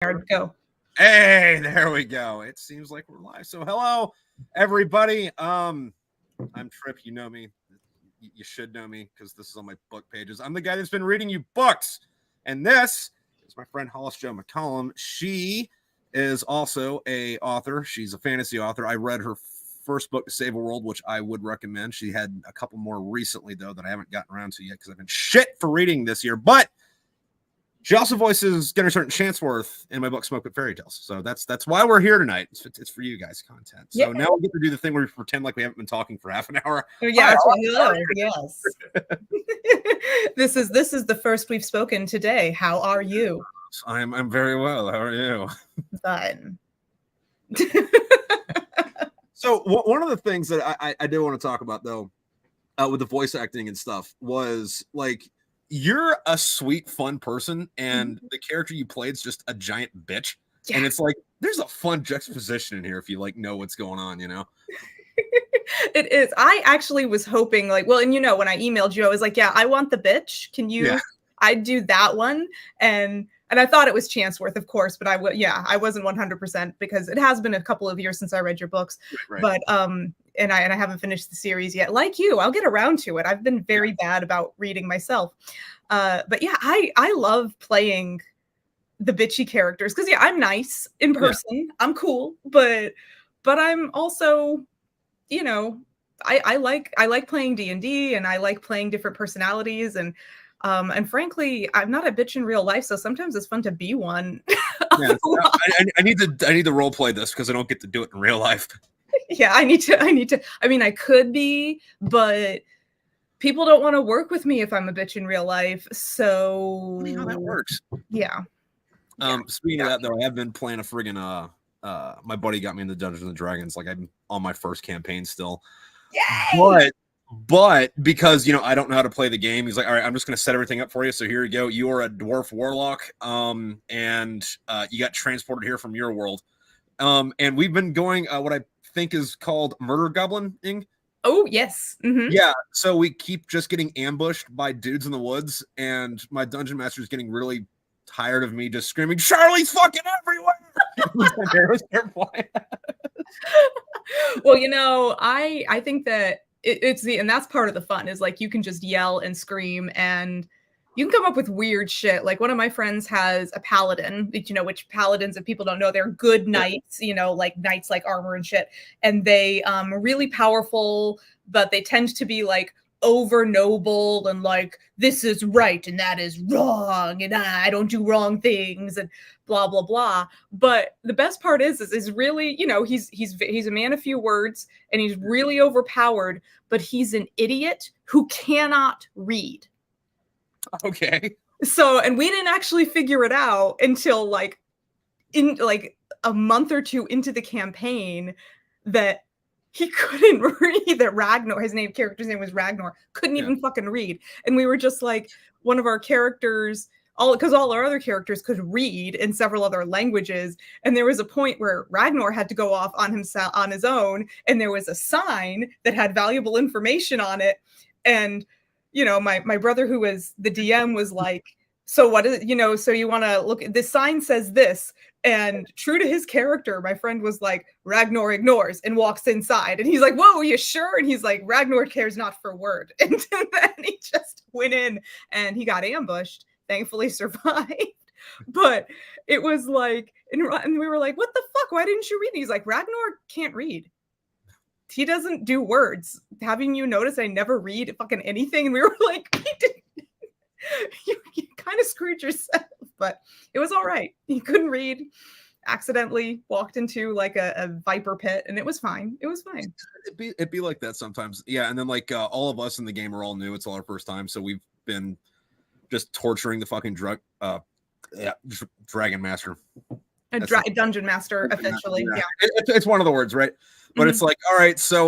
Go. Hey, there we go. It seems like we're live. So hello, everybody. I'm Trip. You know me. You should know me because this is on my book pages. I'm the guy that's been reading you books. And this is my friend Hollis Jo McCollum. She is also a author. She's a fantasy author. I read her first book, To Save a World, which I would recommend. She had a couple more recently, though, that I haven't gotten around to yet because I've been shit for reading this year. But she also voices GySgt Chanceworth in my book, Smokepit Fairytales. So that's why we're here tonight. It's for you guys content. So now we get to do the thing where we pretend like we haven't been talking for half an hour. Yeah, hello. Yes. This is the first we've spoken today. How are you? I'm very well. How are you? Fine. So one of the things that I did want to talk about though, with the voice acting and stuff was like, you're a sweet, fun person, and the character you played is just a giant bitch. Yeah. And it's like, there's a fun juxtaposition in here if you like know what's going on, you know? It is. I actually was hoping like, well, and you know, when I emailed you, I was like, yeah, I want the bitch. Can you, I'd do that one. And I thought it was Chanceworth, of course, but I wasn't 100% because it has been a couple of years since I read your books, right. But, and I haven't finished the series yet. Like you, I'll get around to it. I've been very bad about reading myself. But yeah, I love playing the bitchy characters because I'm nice in person. Yeah. I'm cool, but I'm also, you know, I like playing D&D and I like playing different personalities and frankly, I'm not a bitch in real life, so sometimes it's fun to be one. Yeah, I need to role play this because I don't get to do it in real life. Yeah, I need to. I mean, I could be, but people don't want to work with me if I'm a bitch in real life. So funny how that works. Yeah. Speaking of that, though, I have been playing a friggin' my buddy got me into Dungeons and Dragons. Like I'm on my first campaign still. Yay! But because, you know, I don't know how to play the game, he's like, all right, I'm just going to set everything up for you. So here you go. You are a dwarf warlock, and you got transported here from your world. And we've been going what I think is called murder goblining. Oh, yes. Mm-hmm. Yeah. So we keep just getting ambushed by dudes in the woods, and my dungeon master is getting really tired of me just screaming, Charlie's fucking everywhere. Well, you know, I think that it's and that's part of the fun is like you can just yell and scream and you can come up with weird shit. Like one of my friends has a paladin, you know, which paladins, if people don't know, they're good knights, you know, like knights like armor and shit. And they are really powerful, but they tend to be like over noble and like this is right and that is wrong and I don't do wrong things and blah blah blah. But the best part is really, you know, he's a man of few words and he's really overpowered, but he's an idiot who cannot read. Okay. So, and we didn't actually figure it out until like in like a month or two into the campaign that he couldn't read, that Ragnar, character's name was Ragnar, couldn't even fucking read. And we were just like, one of our characters, because all our other characters could read in several other languages. And there was a point where Ragnar had to go off on himself on his own. And there was a sign that had valuable information on it. And, you know, my brother, who was the DM, was like, so what is it, you know, so you want to look, this sign says this. And true to his character, my friend was like, Ragnar ignores and walks inside. And he's like, whoa, are you sure? And he's like, Ragnar cares not for word. And then he just went in and he got ambushed, thankfully survived. But it was like, and we were like, what the fuck? Why didn't you read? And he's like, Ragnar can't read. He doesn't do words. Having you notice I never read fucking anything. And we were like, you kind of screwed yourself, but it was all right. He couldn't read, accidentally walked into like a viper pit, and it was fine. It was fine. It'd be like that sometimes. Yeah, and then like all of us in the game are all new. It's all our first time, so we've been just torturing the fucking dragon master. Dungeon master, officially. Yeah. It's one of the words, right? But it's like, all right, so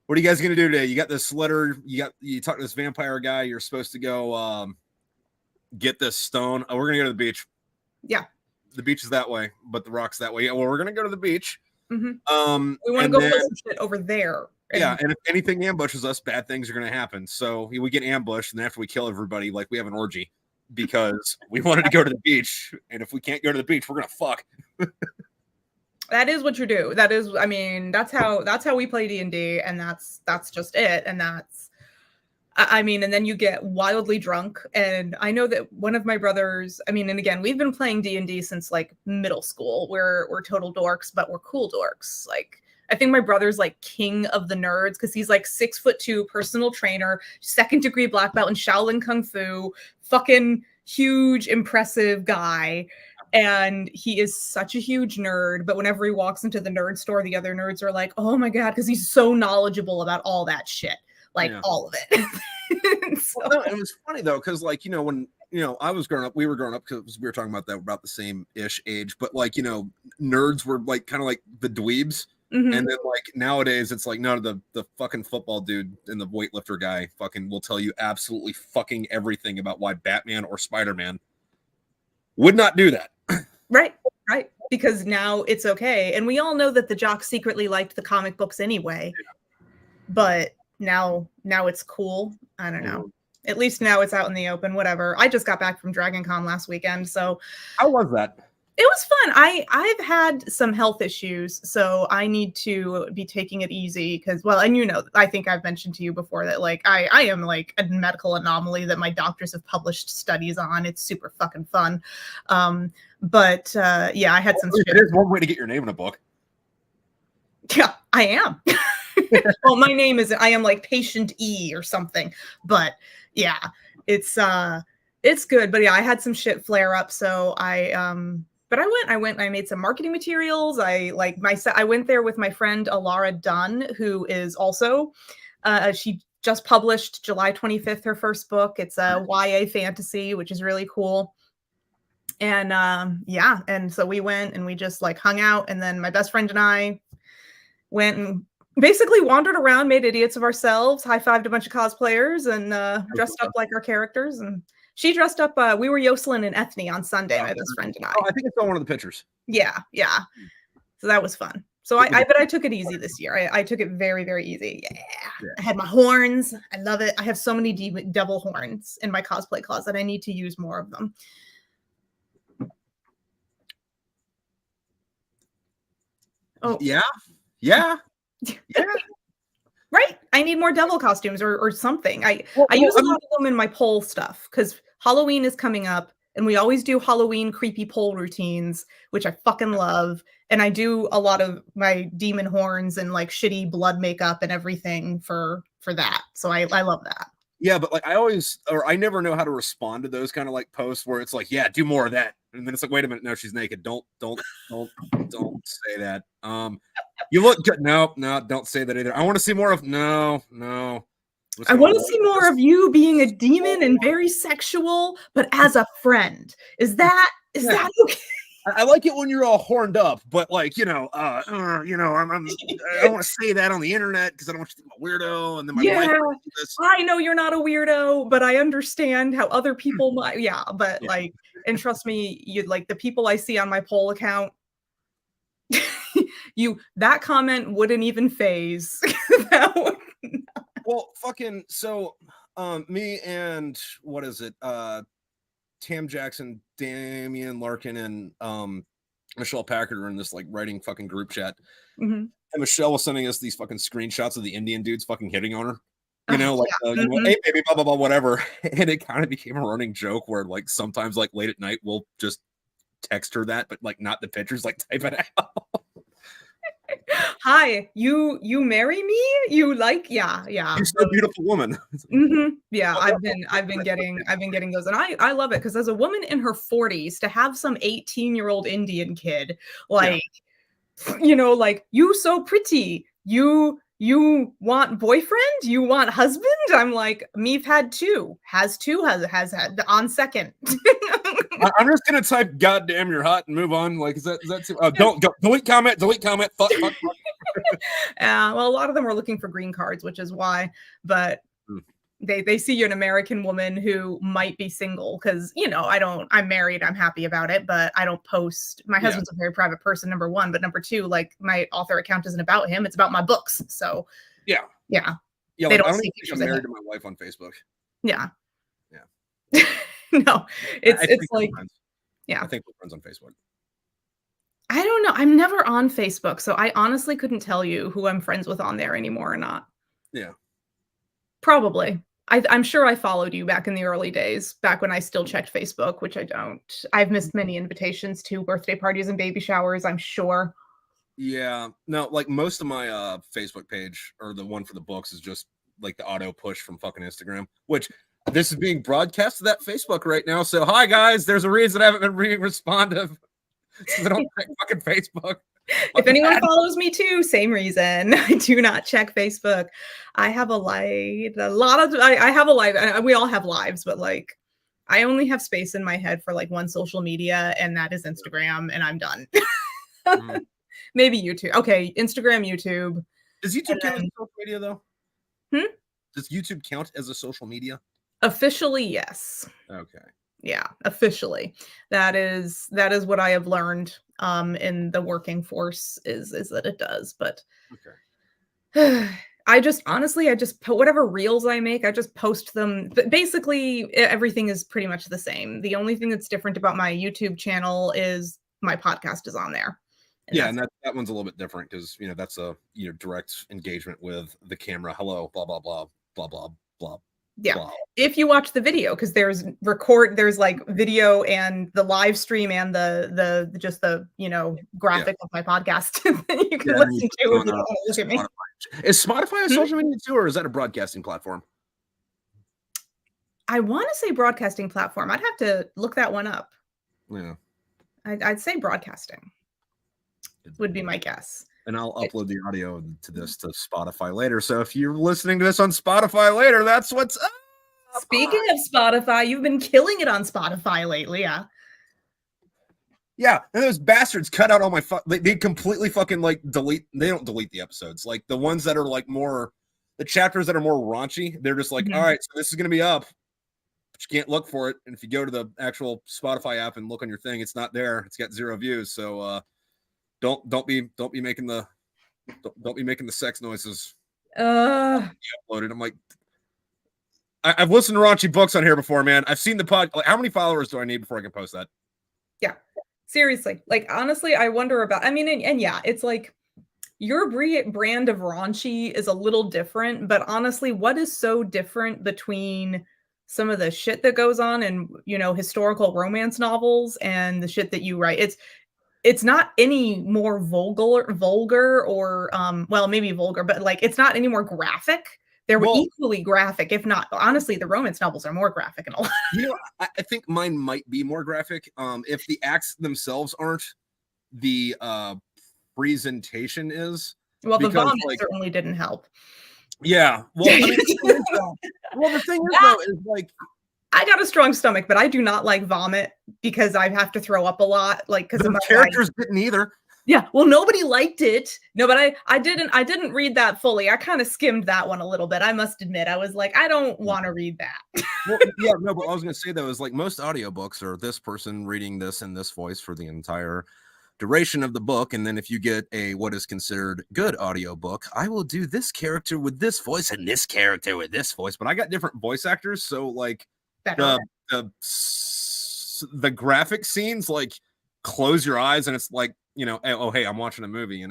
what are you guys gonna do today? You got this letter, you talk to this vampire guy, you're supposed to go get this stone. Oh, we're gonna go to the beach. Yeah. The beach is that way, but the rock's that way. Yeah, well, we're gonna go to the beach. Mm-hmm. We want to go put some shit over there. And if anything ambushes us, bad things are gonna happen. So we get ambushed, and after we kill everybody, like we have an orgy. because we wanted to go to the beach, and if we can't go to the beach, we're gonna fuck. That is what you do. That is, I mean, that's how we play D&D, and that's just it. And that's, I mean, and then you get wildly drunk. And I know that one of my brothers, I mean, and again, we've been playing D&D since like middle school. We're total dorks, but we're cool dorks. Like, I think my brother's like king of the nerds because he's like 6'2", personal trainer, 2nd degree black belt in Shaolin Kung Fu, fucking huge, impressive guy. And he is such a huge nerd, but whenever he walks into the nerd store, the other nerds are like, oh my God, because he's so knowledgeable about all that shit. Like all of it. So. Well, no, it was funny though, because like, you know, when, you know, I was growing up, we were growing up because we were talking about that about the same-ish age, but like, you know, nerds were like kind of like the dweebs. Mm-hmm. And then like nowadays it's like, no, the fucking football dude and the weightlifter guy fucking will tell you absolutely fucking everything about why Batman or Spider-Man would not do that. Right. Because now it's okay. And we all know that the jocks secretly liked the comic books anyway. Yeah. But now it's cool. I don't know. At least now it's out in the open, whatever. I just got back from Dragon Con last weekend. So how was that? It was fun. I've had some health issues, so I need to be taking it easy because, well, and you know, I think I've mentioned to you before that like I am like a medical anomaly that my doctors have published studies on. It's super fucking fun. But yeah, I had some shit. It is one way to get your name in a book. Yeah, I am. Well, my name is, I am like Patient E or something, but yeah, it's good. But yeah, I had some shit flare up, so but I made some marketing materials. I went there with my friend Alara Dunn, who is also, she just published July 25th, her first book. It's a YA fantasy, which is really cool. And yeah, and so we went and we just like hung out. And then my best friend and I went and basically wandered around, made idiots of ourselves, high-fived a bunch of cosplayers, and dressed up like our characters. And she dressed up, we were Yoselin and Ethne on Sunday, my best friend and I. Oh, I think it's on one of the pictures. Yeah. So that was fun. So I took it easy this year. I took it very, very easy. Yeah. I had my horns. I love it. I have so many devil horns in my cosplay closet. I need to use more of them. Oh. Yeah. Right. I need more devil costumes or something. I use a lot of them in my pole stuff because Halloween is coming up and we always do Halloween creepy pole routines, which I fucking love. And I do a lot of my demon horns and like shitty blood makeup and everything for that. So I love that. Yeah, but like I never know how to respond to those kind of like posts where it's like, yeah, do more of that. And then it's like, wait a minute, no, she's naked. Don't say that. You look good. No, don't say that either. I want to see more of no. I want to see more of you being a demon and very sexual, but as a friend. Is that okay? I like it when you're all horned up, but like, I don't want to say that on the internet because I don't want you to think I'm a weirdo. And then my wife this. I know you're not a weirdo, but I understand how other people might. Yeah, but like, and trust me, you'd like the people I see on my poll account. That comment wouldn't even phase. Well, fucking so, me and what is it? Tam Jackson, Damian Larkin, and Michelle Packard are in this like writing fucking group chat. Mm-hmm. And Michelle was sending us these fucking screenshots of the Indian dudes fucking hitting on her. Hey baby, blah blah blah, whatever. And it kind of became a running joke where like sometimes like late at night we'll just text her that, but like not the pictures, like type it out. Hi, you marry me? You like, yeah. You're so beautiful woman. Mm-hmm. Yeah, I've been getting those, and I love it because as a woman in her 40s to have some 18-year-old Indian kid like, like you so pretty, you want boyfriend, you want husband. I'm like, me've had two, has had on second. I'm just gonna type "goddamn you're hot" and move on. Like, is that too? Don't go, delete comment. Fuck. Well, a lot of them are looking for green cards, which is why. But they see you're an American woman who might be single because I'm married, I'm happy about it, but I don't post. My husband's a very private person, number one, but number two, like my author account isn't about him; it's about my books. So yeah. They don't see pictures. I'm married to my wife on Facebook. Yeah. No, I it's think we're like, friends. yeah. I think we're friends on Facebook. I don't know. I'm never on Facebook, so I honestly couldn't tell you who I'm friends with on there anymore or not. Yeah. Probably. I'm sure I followed you back in the early days, back when I still checked Facebook, which I don't. I've missed many invitations to birthday parties and baby showers, I'm sure. Yeah. No, like most of my Facebook page or the one for the books is just like the auto push from fucking Instagram, which this is being broadcast to that Facebook right now. So hi guys, there's a reason I haven't been being responsive. Because I don't check fucking Facebook. If anyone follows me too, same reason. I do not check Facebook. I have a life. I have a life. We all have lives, but like I only have space in my head for like one social media, and that is Instagram, and I'm done. Mm. Maybe YouTube. Okay, Instagram, YouTube. Does YouTube count as a social media though? Hmm? Does YouTube count as a social media? Officially, yes. Okay. Yeah, officially. That is what I have learned in the working force is that it does, but Okay. I just honestly, I just put whatever reels I make, I just post them. But basically, everything is pretty much the same. The only thing that's different about my YouTube channel is my podcast is on there. And Yeah, that's and that one's a little bit different because that's a direct engagement with the camera. Hello, blah blah blah blah blah blah. yeah. Blah. If you watch the video, because there's like video and the live stream and the just the graphic of my podcast that you can listen to if you don't want to look at me. Is Spotify a social media too, or is that a broadcasting platform? I want to say broadcasting platform. I'd have to look that one up. Yeah. I'd say broadcasting would be my guess. And I'll upload the audio to this to Spotify later. So if you're listening to this on Spotify later, that's what's up. Speaking of Spotify, you've been killing it on Spotify lately, yeah. Yeah, and those bastards cut out all my they completely fucking like delete. They don't delete the episodes. Like the ones that are like more the chapters that are more raunchy. They're just like, all right, so this is gonna be up, but you can't look for it. And if you go to the actual Spotify app and look on your thing, it's not there. It's got 0 views. So don't be making the sex noises. Uploaded. I'm like, I've listened to raunchy books on here before, man. I've seen the pod. Like, how many followers do I need before I can post that? Yeah, seriously. Like, honestly, I wonder about. I mean, and yeah, it's like your brand of raunchy is a little different, but honestly, what is so different between some of the shit that goes on in historical romance novels and the shit that you write? It's not any more vulgar or well, maybe vulgar, but like it's not any more graphic. They're equally graphic, if not honestly, the romance novels are more graphic in a lot. I think mine might be more graphic. If the acts themselves aren't, the presentation is. Well, the vomit certainly didn't help. Yeah. Well, I mean, the thing is though, is like I got a strong stomach, but I do not like vomit because I have to throw up a lot. Like because the characters didn't either. Yeah, well, nobody liked it. No, but I didn't read that fully. I kind of skimmed that one a little bit. I must admit, I was like, I don't want to read that. Well, yeah, no, but what I was going to say though is like most audiobooks are this person reading this in this voice for the entire duration of the book, and then if you get a what is considered good audiobook, I will do this character with this voice and this character with this voice. But I got different voice actors, so like the the graphic scenes, like close your eyes and it's like, oh hey, I'm watching a movie,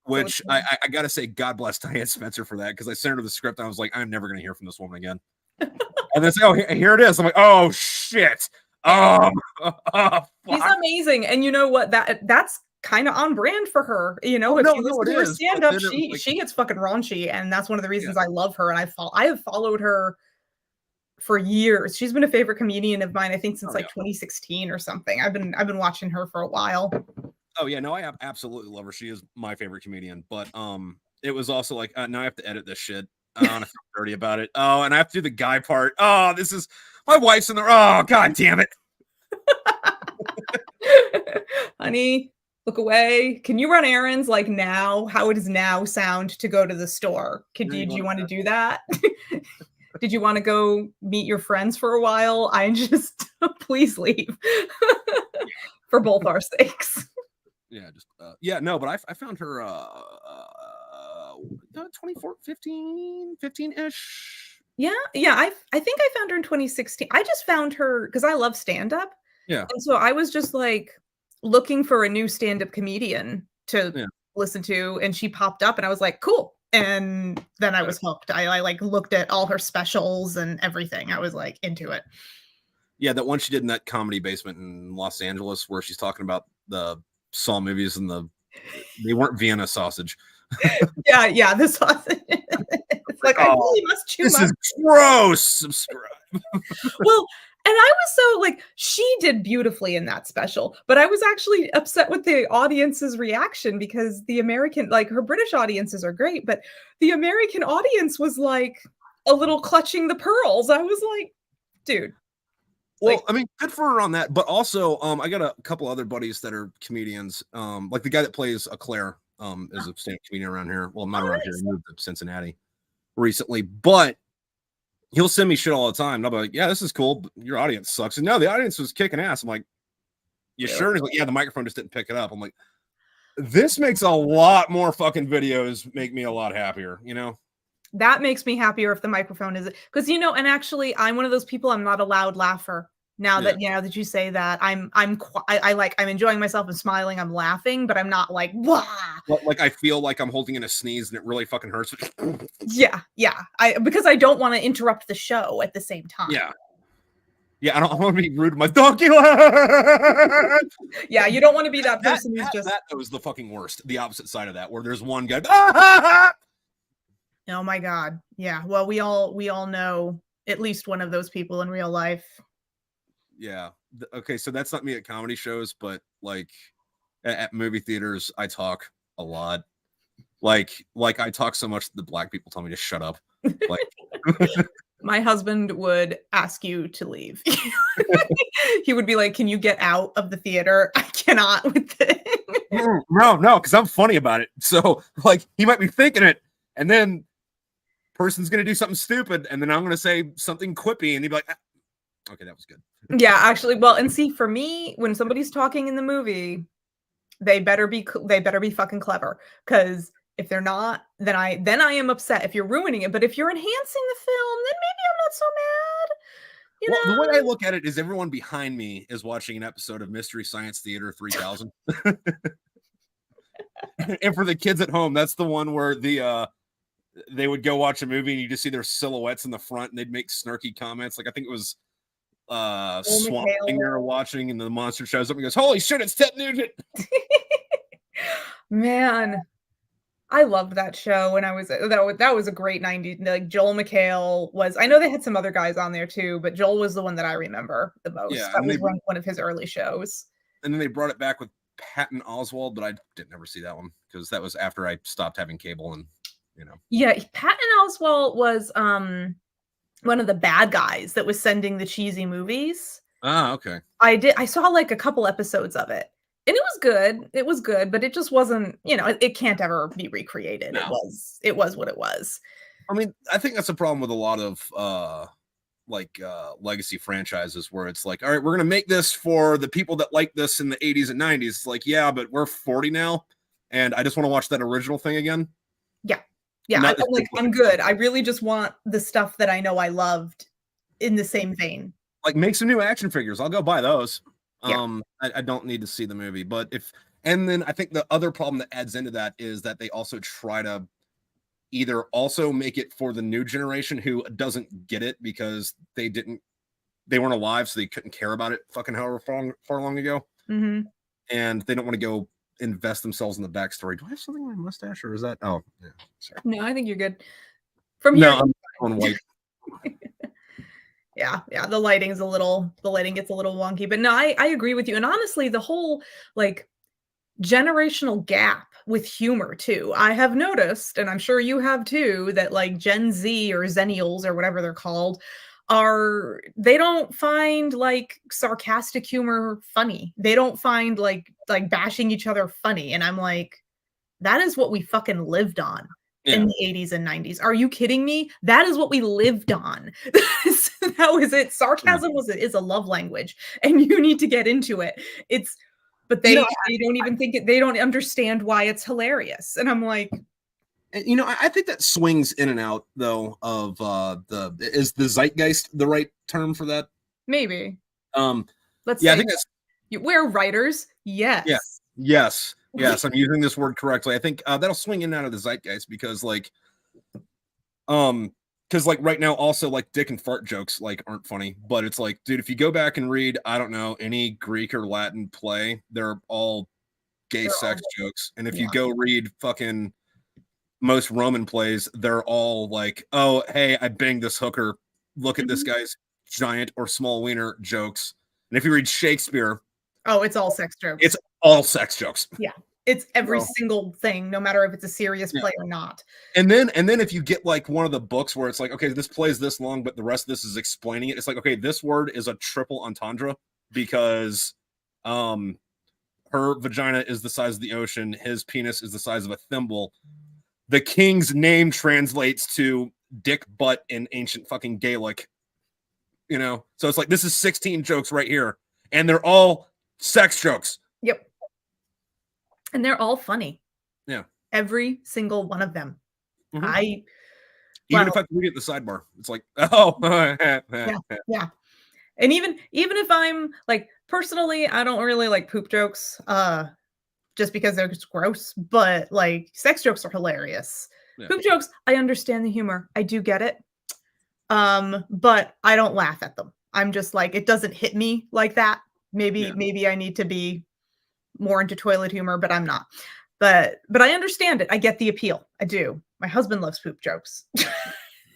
which I gotta say, God bless Diane Spencer for that, because I sent her the script and I was like, I'm never gonna hear from this woman again. And they say, oh, here it is. I'm like, oh shit. She's amazing. And you know what? That's kind of on brand for her. If you listen to her stand up, she gets fucking raunchy, and that's one of the reasons I love her. And I have followed her for years. She's been a favorite comedian of mine, I think, since 2016 or something. I've been watching her for a while. Oh yeah, no, I absolutely love her. She is my favorite comedian. But it was also like, now I have to edit this shit. I don't want to feel dirty about it. Oh, and I have to do the guy part. Oh, this is my wife's in there. Oh, god damn it. Honey, look away. Can you run errands like now? How does now sound to go to the store? Do you want to do that? Did you want to go meet your friends for a while? I just please leave for both our sakes. Yeah, just no, but I found her 15-ish Yeah, yeah, I think I found her in 2016. I just found her because I love stand-up, Yeah, and so I was just, like, looking for a new stand-up comedian to yeah. listen to, and she popped up, and I was like, "Cool," and then I Better. was hooked. I, like, looked at all her specials and everything. I was, like, into it. Yeah, that one she did in that comedy basement in Los Angeles where she's talking about the Saw movies and they weren't Vienna sausage. Yeah, yeah, the sausage. It's Like, like, "I oh, really must chew this my." is gross. Subscribe. Well, and I was so like, she did beautifully in that special, but I was actually upset with the audience's reaction because the American, like, her British audiences are great, but the American audience was like a little clutching the pearls. I was like, dude, like, Well, I mean, good for her on that. But also, I got a couple other buddies that are comedians. Like the guy that plays a Claire, is a stand-up comedian around here. Well, not oh, around here. He nice. moved to Cincinnati recently, but he'll send me shit all the time. And I'll be like, yeah, this is cool, but your audience sucks. And no, the audience was kicking ass. I'm like, you Really? sure? And he's like, yeah, the microphone just didn't pick it up. I'm like, this makes a lot more fucking videos make me a lot happier, you know? That makes me happier if the microphone is because and actually I'm one of those people, I'm not a loud laugher. Yeah. Now that you say that, I'm enjoying myself and smiling, I'm laughing, but I'm not like, "Wah!" Like I feel like I'm holding in a sneeze and it really fucking hurts. Yeah, yeah. Because I don't wanna interrupt the show at the same time. Yeah. Yeah, I don't want to be rude to my donkey leg. Yeah, you don't wanna be that That person who's that just, that was the fucking worst. The opposite side of that, where there's one guy. "Oh my god." Yeah, well, we all know at least one of those people in real life. Yeah. Okay, so that's not me at comedy shows, but like at movie theaters, I talk a lot. Like I talk so much that the black people tell me to shut up. Like, My husband would ask you to leave. He would be like, "Can you get out of the theater? I cannot with this." no, because I'm funny about it. So like he might be thinking it, and then person's gonna do something stupid, and then I'm gonna say something quippy, and he'd be like, "Ah, okay, that was good." Yeah, actually, well, and see, for me, when somebody's talking in the movie, they better be fucking clever. Because if they're not, then I am upset if you're ruining it, but if you're enhancing the film, then maybe I'm not so mad, you Well, the way I know? look at it is everyone behind me is watching an episode of Mystery Science Theater 3000. And for the kids at home, that's the one where they would go watch a movie and you just see their silhouettes in the front and they'd make snarky comments. Like I think it was Oh, Swamp Thing they Mikhail. were watching, and the monster shows up and goes, "Holy shit, it's Ted Nugent!" Man, I loved that show when I was that was a great 90s, like, Joel McHale was, I know they had some other guys on there too, but Joel was the one that I remember the most. Yeah, That and was one of his early shows. then they brought it back with Patton Oswald, but I didn't ever see that one because that was after I stopped having cable, and you know. Yeah, Patton Oswalt was, one of the bad guys that was sending the cheesy movies. Ah, okay. I saw, like, a couple episodes of it, and it was good, but it just wasn't, it can't ever be recreated. No, It was what it was. I mean, I think that's a problem with a lot of legacy franchises where it's like, all right, we're gonna make this for the people that like this in the 80s and 90s. It's like, yeah, but we're 40 now, and I just want to watch that original thing again. Yeah. Yeah, Not this I'm good. I really just want the stuff that I know I loved in the same vein. like make some new action figures. I'll go buy those. Yeah. I don't need to see the movie, but and then I think the other problem that adds into that is that they also try to either also make it for the new generation who doesn't get it because they weren't alive, so they couldn't care about it fucking however far long ago. Mhm. And they don't want to go invest themselves in the backstory. Do I have something on my mustache or is that? Oh, yeah. Sorry. No, I think you're good. From here, No, I'm on white. yeah, yeah, the lighting gets a little wonky, but no, I agree with you, and honestly, the whole, like, generational gap with humor too. I have noticed, and I'm sure you have too, that, like, Gen Z or Zennials or whatever they're called they don't find, like, sarcastic humor funny. They don't find, like bashing each other funny, and I'm like, that is what we fucking lived on Yeah. in the 80s and 90s. Are you kidding me? That is what we lived on. That was it. Sarcasm is a love language, and you need to get into it. But they don't even think it, they don't understand why it's hilarious. And I'm like, And, you know, I think that swings in and out though of is the zeitgeist the right term for that? Maybe. Um, Let's yeah, I say think that's we're writers. Yes. yes, I'm using this word correctly. I think that'll swing in and out of the zeitgeist because like right now also like dick and fart jokes like aren't funny, but it's like, dude, if you go back and read, I don't know, any Greek or Latin play, they're all gay sex jokes. And if you go read fucking most Roman plays, they're all like, oh, hey, I banged this hooker. Look at this guy's giant or small wiener jokes. And if you read Shakespeare, oh, it's all sex jokes. It's all sex jokes. Yeah. It's every single thing, no matter if it's a serious play or not. And then if you get like one of the books where it's like, okay, this play is this long, but the rest of this is explaining it. It's like, okay, this word is a triple entendre because her vagina is the size of the ocean, his penis is the size of a thimble. The king's name translates to dick butt in ancient fucking Gaelic. You know, so it's like this is 16 jokes right here, and they're all sex jokes. Yep. And they're all funny. Yeah. Every single one of them. Even if I have to read it at the sidebar, it's like, oh, yeah. And even if I'm like, personally, I don't really like poop jokes, just because they're just gross. But like, sex jokes are hilarious. Yeah. Poop jokes, I understand the humor. I do get it. But I don't laugh at them. I'm just like, it doesn't hit me like that. Maybe I need to be more into toilet humor, but I'm not. But I understand it. I get the appeal. I do. My husband loves poop jokes.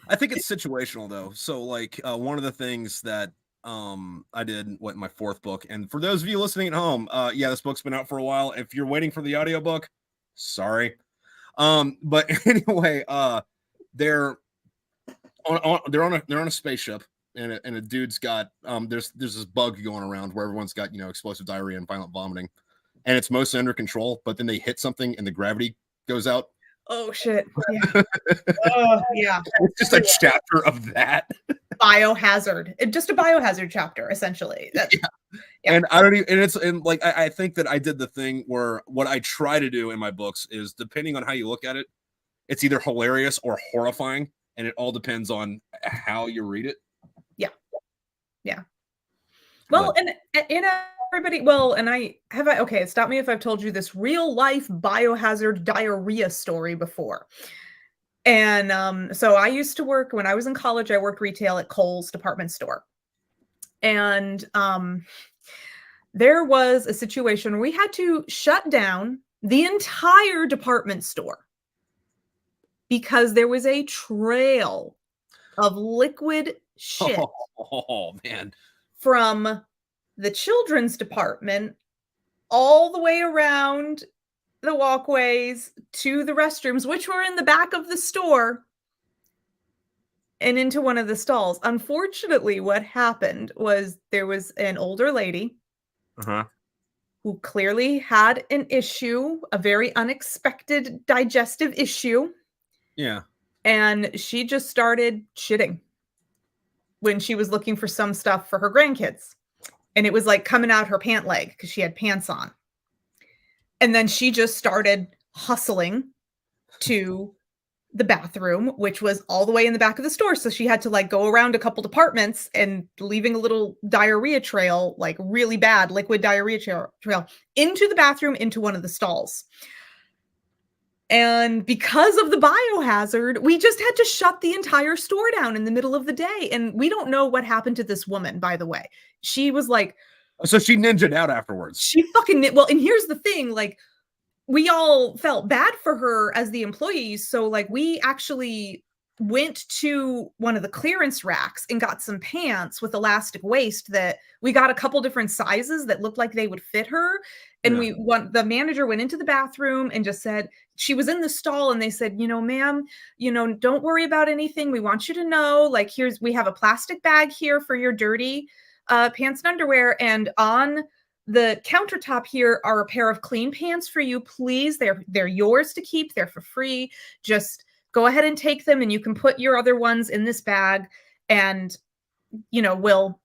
I think it's situational though. So like one of the things that I did in my fourth book, and for those of you listening at home, this book's been out for a while. If you're waiting for the audiobook, sorry. But anyway, they're on a spaceship, and a dude's got there's this bug going around where everyone's got, you know, explosive diarrhea and violent vomiting, and it's mostly under control, but then they hit something and the gravity goes out. Oh shit. Yeah. Oh yeah. It's just a chapter of that. Biohazard. Just a biohazard chapter, essentially. Yeah. And I don't even, and like I think that I did the thing where what I try to do in my books is, depending on how you look at it, it's either hilarious or horrifying, and it all depends on how you read it. Yeah. Well, and everybody, okay, stop me if I've told you this real life biohazard diarrhea story before. And so I used to work, when I was in college, I worked retail at Kohl's department store. And there was a situation where we had to shut down the entire department store because there was a trail of liquid shit man, from the children's department all the way around the walkways to the restrooms, which were in the back of the store, and into one of the stalls. Unfortunately, what happened was there was an older lady who clearly had an issue, a very unexpected digestive issue. Yeah. And she just started shitting when she was looking for some stuff for her grandkids. And it was like coming out her pant leg because she had pants on. And then she just started hustling to the bathroom, which was all the way in the back of the store. So she had to like go around a couple departments and leaving a little diarrhea trail, like really bad liquid diarrhea trail into the bathroom, into one of the stalls. And because of the biohazard, we just had to shut the entire store down in the middle of the day. And we don't know what happened to this woman, by the way. She was like... So she ninja'd out afterwards. She fucking... Well, and here's the thing, like, we all felt bad for her as the employees. So, like, we actually went to one of the clearance racks and got some pants with elastic waist that we got a couple different sizes that looked like they would fit her. And the manager went into the bathroom and just said, she was in the stall, and they said, you know, ma'am, you know, don't worry about anything. We want you to know, like, we have a plastic bag here for your dirty pants and underwear. And on the countertop here are a pair of clean pants for you. Please, they're yours to keep. They're for free. Just go ahead and take them, and you can put your other ones in this bag. And, you know,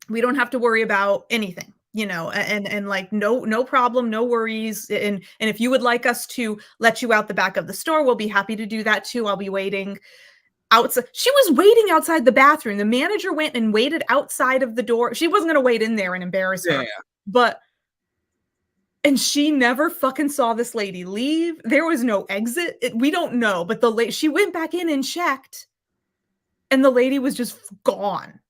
we don't have to worry about anything. and like no problem, no worries. And if you would like us to let you out the back of the store, we'll be happy to do that too. I'll be waiting outside. She was waiting outside the bathroom. The manager went and waited outside of the door. She wasn't going to wait in there and embarrass her. Yeah. And she never fucking saw this lady leave. There was no exit. We don't know, but she went back in and checked, and the lady was just gone.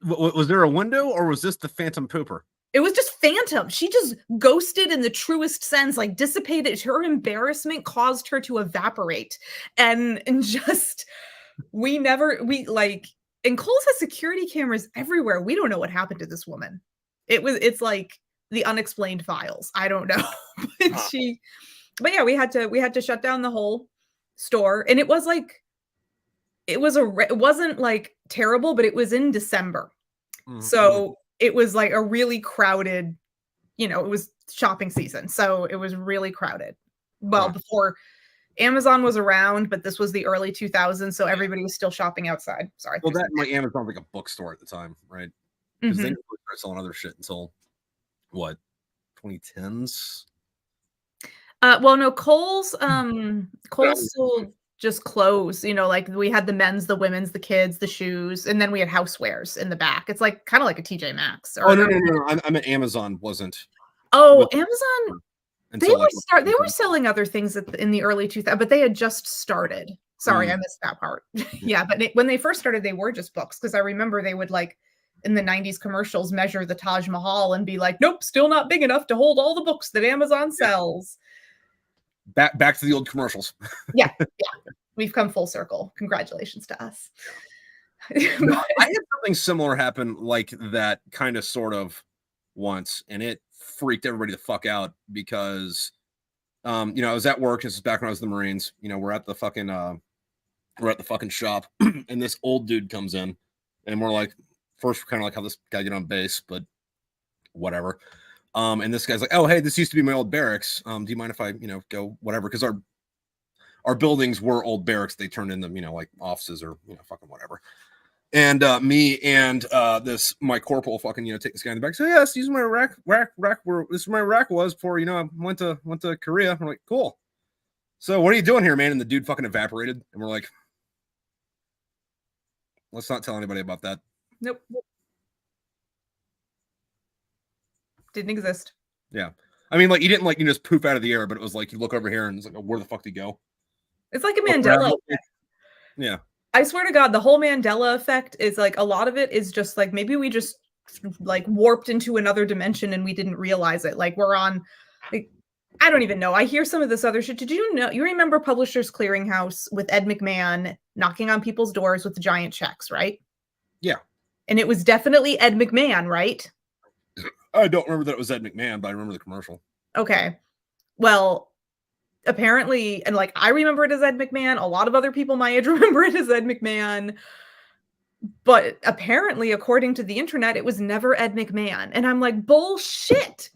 Was there a window, or was this the phantom pooper? It was just phantom. She just ghosted in the truest sense, like dissipated. Her embarrassment caused her to evaporate. And just, and Kohl's has security cameras everywhere. We don't know what happened to this woman. It's like the unexplained files. I don't know. But yeah, we had to shut down the whole store. And it wasn't like terrible, but it was in December. Mm-hmm. So it was like a really crowded, it was shopping season. So it was really crowded. Well, before Amazon was around, but this was the early 2000s. So everybody was still shopping outside. Sorry. Well, that like Amazon was like a bookstore at the time, right? Because they didn't really start selling other shit until what, 2010s? Well, no, Kohl's sold just clothes, like we had the men's, the women's, the kids, the shoes, and then we had housewares in the back. It's like kind of like a TJ Maxx. No. I meant Amazon wasn't. Amazon. They were selling other things in the early 2000s, but they had just started. Sorry, I missed that part. Yeah, but when they first started, they were just books, because I remember they would like in the 90s commercials measure the Taj Mahal and be like, nope, still not big enough to hold all the books that Amazon sells. Back to the old commercials. Yeah. We've come full circle. Congratulations to us. I had something similar happen like that kind of sort of once, and it freaked everybody the fuck out because I was at work. This is back when I was in the Marines. We're at the fucking shop and this old dude comes in, and we're like, first we're kind of like, how this guy get on base, but whatever. And this guy's like, oh, hey, this used to be my old barracks. Do you mind if I, go whatever? Because our buildings were old barracks. They turned into, like offices or, fucking whatever. And me and my corporal fucking, take this guy in the back. So yes, use my rack. This is where my rack was before, I went to Korea. We're like, cool. So what are you doing here, man? And the dude fucking evaporated. And we're like, let's not tell anybody about that. Nope. Didn't exist. Yeah. I mean, like, you didn't like, just poof out of the air, but it was like, you look over here and it's like, where the fuck did he go? It's like a Mandela effect. Yeah. I swear to God, the whole Mandela effect is like, a lot of it is just like, maybe we just like warped into another dimension and we didn't realize it. Like we're on, like, I don't even know. I hear some of this other shit. Did you know, you remember Publishers Clearinghouse with Ed McMahon knocking on people's doors with giant checks, right? Yeah. And it was definitely Ed McMahon, right? I don't remember that it was Ed McMahon, but I remember the commercial. Okay. Well, apparently, and like I remember it as Ed McMahon. A lot of other people my age remember it as Ed McMahon. But apparently, according to the internet, it was never Ed McMahon. And I'm like, bullshit.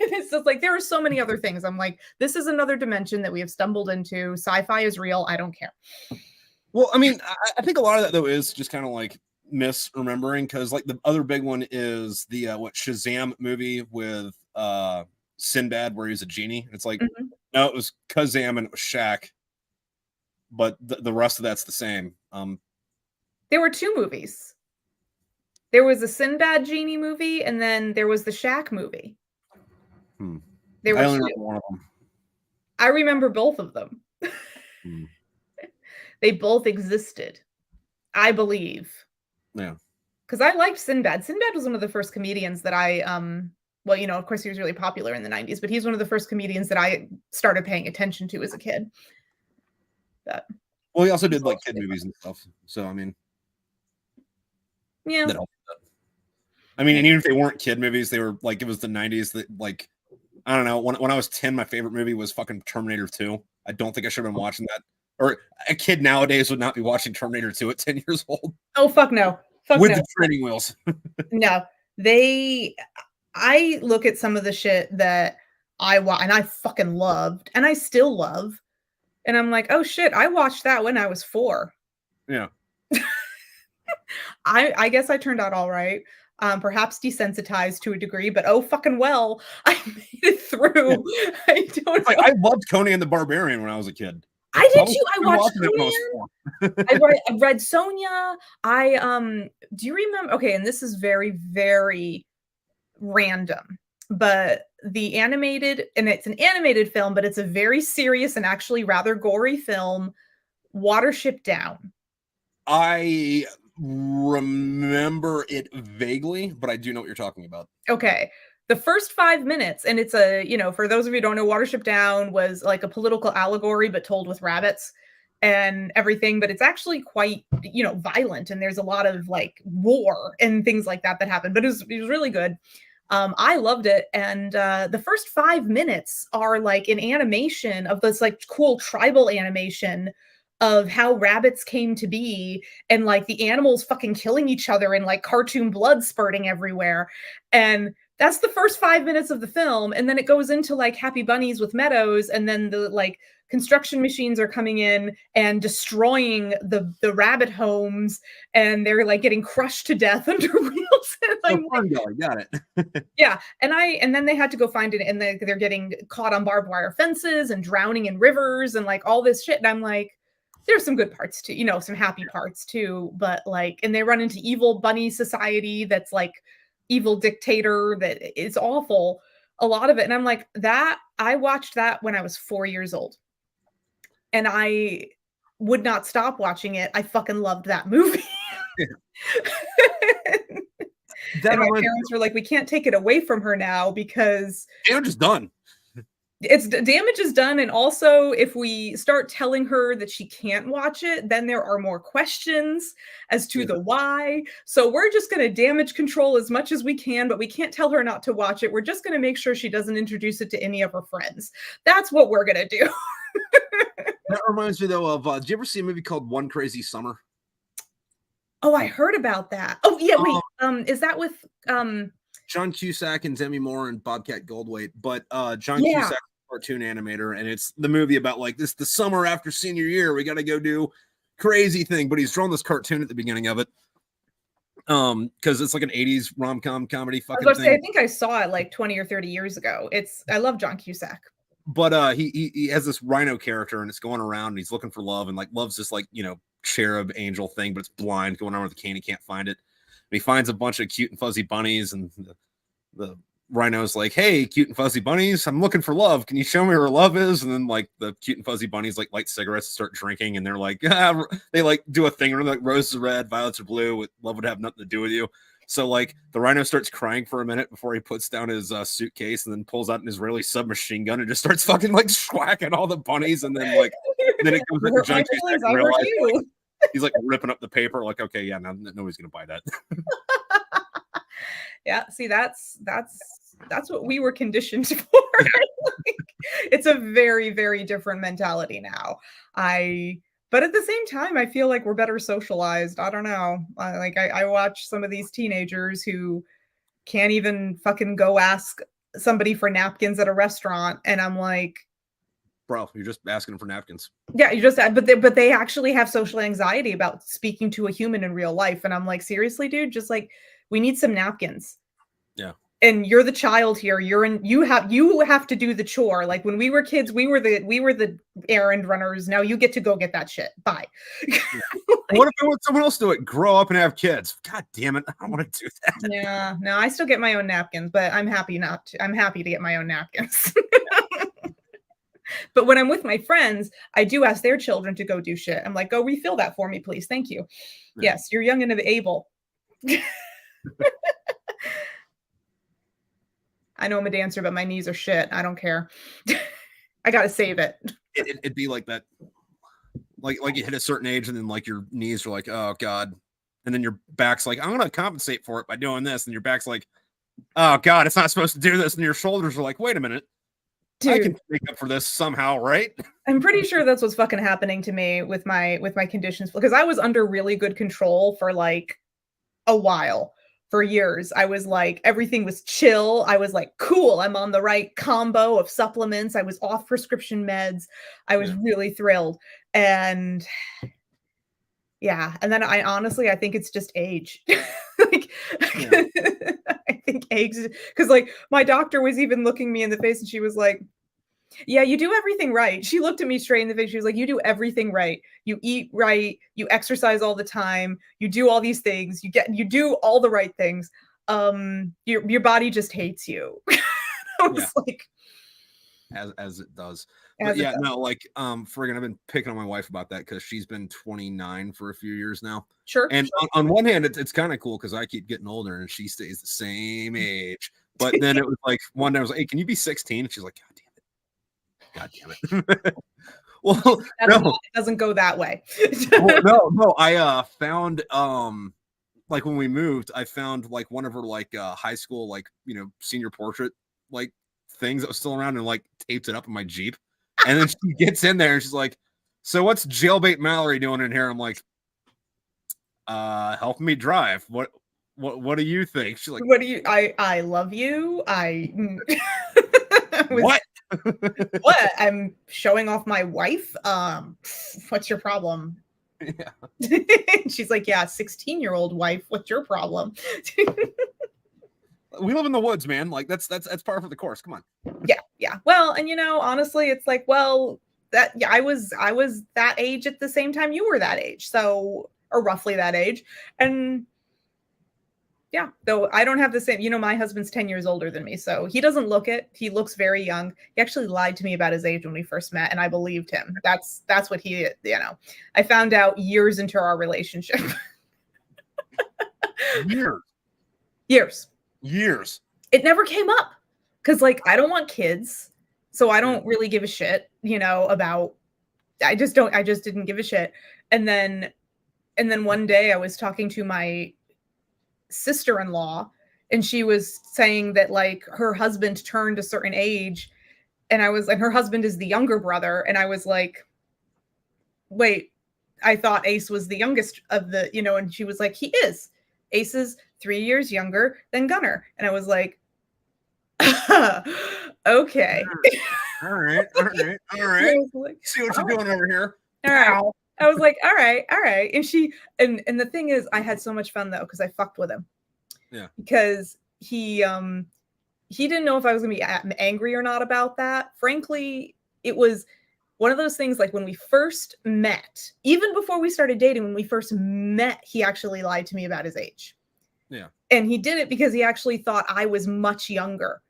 It's just like, there are so many other things. I'm like, this is another dimension that we have stumbled into. Sci-fi is real. I don't care. Well, I mean, I think a lot of that, though, is just kind of like misremembering, because like the other big one is the Shazam movie with Sinbad, where he's a genie. It's like, no, it was Kazam and it was Shaq, but the rest of that's the same. There were two movies. There was a Sinbad genie movie, and then there was the Shaq movie. There were I only remember one of them. I remember both of them. They both existed, I believe. Yeah. Because I liked Sinbad. Sinbad was one of the first comedians that I, well, of course he was really popular in the 90s, but he's one of the first comedians that I started paying attention to as a kid. Well, he also did like kid movies and stuff. So, I mean, yeah. I mean, and even if they weren't kid movies, they were like, it was the 90s that, like, I don't know. When I was 10, my favorite movie was fucking Terminator 2. I don't think I should have been watching that. Or a kid nowadays would not be watching Terminator 2 at 10 years old. Oh, fuck no. With the training wheels. No. I look at some of the shit that I watch and I fucking loved and I still love. And I'm like, oh shit, I watched that when I was 4. Yeah. I guess I turned out all right. perhaps desensitized to a degree, but oh fucking well, I made it through. I don't Like, know. I loved Conan the Barbarian when I was a kid. I did was too. I watched watching it when I was Conan. 4. I read Sonia. Do you remember? Okay, and this is very, very random, but the animated, and it's an animated film, but it's a very serious and actually rather gory film, Watership Down. I remember it vaguely, but I do know what you're talking about. Okay. The first 5 minutes, and it's a, for those of you who don't know, Watership Down was like a political allegory, but told with rabbits and everything. But it's actually quite, violent, and there's a lot of like war and things like that that happen. But it was really good. I loved it, and the first 5 minutes are like an animation of this like cool tribal animation of how rabbits came to be, and like the animals fucking killing each other and like cartoon blood spurting everywhere. And that's the first 5 minutes of the film. And then it goes into like Happy Bunnies with Meadows, and then the like construction machines are coming in and destroying the rabbit homes, and they're like getting crushed to death under wheels. And Got it. yeah, and then they had to go find it, and they're getting caught on barbed wire fences and drowning in rivers and like all this shit. And I'm like, there's some good parts too, some happy parts too, but like, and they run into evil bunny society that's like evil dictator that is awful, a lot of it. And I'm like, that I watched that when I was 4 years old, and I would not stop watching it. I fucking loved that movie. And my parents were like, we can't take it away from her now because damage is done. Damage is done. And also, if we start telling her that she can't watch it, then there are more questions as to the why. So we're just going to damage control as much as we can, but we can't tell her not to watch it. We're just going to make sure she doesn't introduce it to any of her friends. That's what we're going to do. That reminds me though of, did you ever see a movie called One Crazy Summer? Oh, I heard about that. Oh yeah, wait. Is that with John Cusack and Demi Moore and Bobcat Goldthwait? But John Cusack, cartoon animator, and it's the movie about like this the summer after senior year, we got to go do crazy thing. But he's drawn this cartoon at the beginning of it, because it's like an 80s rom-com comedy fucking thing. I think I saw it like 20 or 30 years ago. I love John Cusack. But he has this rhino character, and it's going around, and he's looking for love, and like loves this like cherub angel thing, but it's blind, going around with a cane, he can't find it. And he finds a bunch of cute and fuzzy bunnies, and the rhino's like, hey, cute and fuzzy bunnies, I'm looking for love, can you show me where love is? And then like the cute and fuzzy bunnies like light cigarettes and start drinking, and they're like, they like do a thing where like roses are red, violets are blue, with love would have nothing to do with you. So like the rhino starts crying for a minute before he puts down his suitcase, and then pulls out an Israeli submachine gun and just starts fucking like swacking all the bunnies. And then like then it comes into John Cusack and realizes, like, he's like ripping up the paper, like, okay, yeah, no, nobody's gonna buy that. Yeah, see, that's what we were conditioned for. It's a very, very different mentality now. But at the same time, I feel like we're better socialized. I don't know. I watch some of these teenagers who can't even fucking go ask somebody for napkins at a restaurant, and I'm like, bro, you're just asking for napkins. Yeah, but they actually have social anxiety about speaking to a human in real life, and I'm like, seriously, dude, just like, we need some napkins. Yeah. And you're the child here. You have to do the chore. Like when we were kids, we were the errand runners. Now you get to go get that shit. Bye. Yeah. What if I want someone else to do it? Grow up and have kids. God damn it. I don't want to do that. Yeah. No, I still get my own napkins, but I'm happy to get my own napkins. But when I'm with my friends, I do ask their children to go do shit. I'm like, go refill that for me, please. Thank you. Yeah. Yes, you're young and able. I know I'm a dancer, but my knees are shit. I don't care. I gotta save it. It'd be like that. Like you hit a certain age, and then like your knees are like, oh God. And then your back's like, I'm gonna compensate for it by doing this. And your back's like, oh God, it's not supposed to do this. And your shoulders are like, wait a minute. Dude, I can make up for this somehow, right? I'm pretty sure that's what's fucking happening to me with my conditions, because I was under really good control for like a while. For years, I was like, everything was chill. I was like, cool, I'm on the right combo of supplements. I was off prescription meds. I was really thrilled. And Yeah, and then I honestly, I think it's just age. Like, Yeah. I think age, because like, my doctor was even looking me in the face, and she was like, "Yeah, you do everything right." She looked at me straight in the face, she was like, "You do everything right. You eat right, you exercise all the time, you do all these things, you do all the right things. Your body just hates you." I Yeah. was like, As it does. But "As it yeah, does." no, like friggin' I've been picking on my wife about that because she's been 29 for a few years now. Sure, And sure. on one hand, it's kind of cool because I keep getting older and she stays the same age. But then it was like one day I was like, "Hey, can you be 16?" And she's like, God damn it. Well, That's no, not, it doesn't go that way. well, no. I found like when we moved, I found like one of her like high school like senior portrait like things that was still around and like taped it up in my Jeep. And then she gets in there and she's like, "So what's jailbait Mallory doing in here?" I'm like, helping me drive. What do you think? She's like, What do you I love you. I I was "What?" what? I'm showing off my wife? What's your problem? Yeah. She's like, "Yeah, 16-year-old wife, what's your problem?" We live in the woods, man. Like that's par for the course. Come on. Yeah, yeah. Well, and honestly, it's like, well, that yeah, I was that age at the same time you were that age. So, or roughly that age. And yeah, though I don't have the same, my husband's 10 years older than me, so he doesn't look it. He looks very young. He actually lied to me about his age when we first met, and I believed him. That's what I found out years into our relationship. Years. Years. Years. It never came up because, like, I don't want kids, so I Yeah. don't really give a shit, about. I just didn't give a shit. And then one day I was talking to my sister-in-law, and she was saying that like her husband turned a certain age, and her husband is the younger brother, and I was like, wait, I thought Ace was the youngest of the, and she was like, he is. Ace is 3 years younger than Gunner. And I was like, okay. All right. Like, See what you're doing over here. all right. I was like, all right. And and the thing is, I had so much fun though, because I fucked with him. Yeah. Because he didn't know if I was going to be angry or not about that. Frankly, it was one of those things, like when we first met, even before we started dating, when we first met, he actually lied to me about his age. Yeah. And he did it because he actually thought I was much younger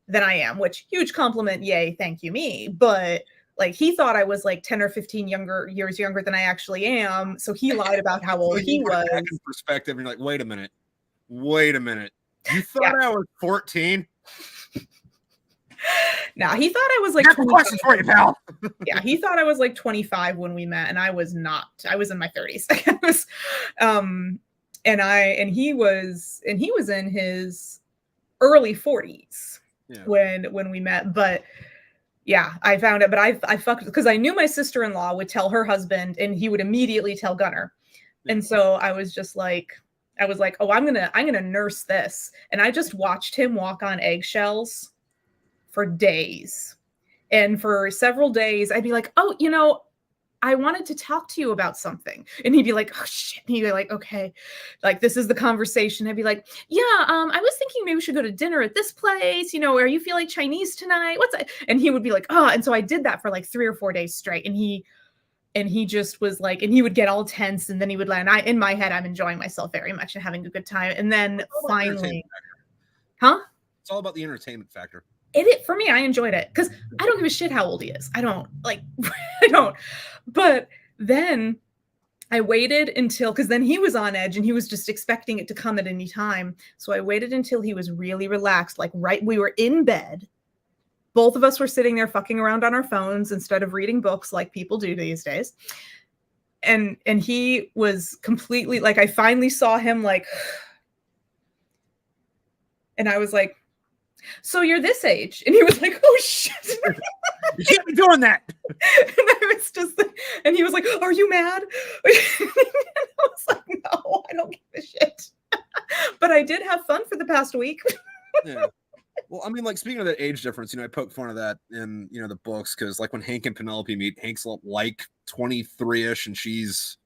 than I am, which huge compliment. Yay. Thank you, me. But like, he thought I was like 10 or 15 years younger than I actually am. So he lied about how old he was. Back in perspective, and you're like, wait a minute. You thought Yeah. I was 14? Now he thought I was like Got the questions for you, pal. Yeah, he thought I was like 25 when we met, and I was not. I was in my 30s. I was, and he was in his early 40s when we met. But yeah, I found it. But I fucked because I knew my sister-in-law would tell her husband, and he would immediately tell Gunner. Yeah. And so I was like, oh, I'm gonna nurse this, and I just watched him walk on eggshells for days. And for several days, I'd be like, oh, I wanted to talk to you about something. And he'd be like, oh, shit. And he'd be like, okay, like, this is the conversation. I'd be like, yeah, I was thinking maybe we should go to dinner at this place. Are you feeling Chinese tonight? What's that? And he would be like, oh. And so I did that for like 3 or 4 days straight. And he just was like, and he would get all tense, and then he would land. In my head, I'm enjoying myself very much and having a good time. And then finally, It's all about the entertainment factor. For me, I enjoyed it because I don't give a shit how old he is. I don't. But then I waited until, because then he was on edge and he was just expecting it to come at any time. So I waited until he was really relaxed. Like we were in bed. Both of us were sitting there fucking around on our phones instead of reading books like people do these days. And he was completely like, I finally saw him like, and I was like, so you're this age? And he was like, oh shit. You can't be doing that. And I was just like, and he was like, are you mad? And I was like, no, I don't give a shit. But I did have fun for the past week. Yeah. Well, I mean, like, speaking of that age difference, I poke fun of that in, the books, because like when Hank and Penelope meet, Hank's like 23-ish and she's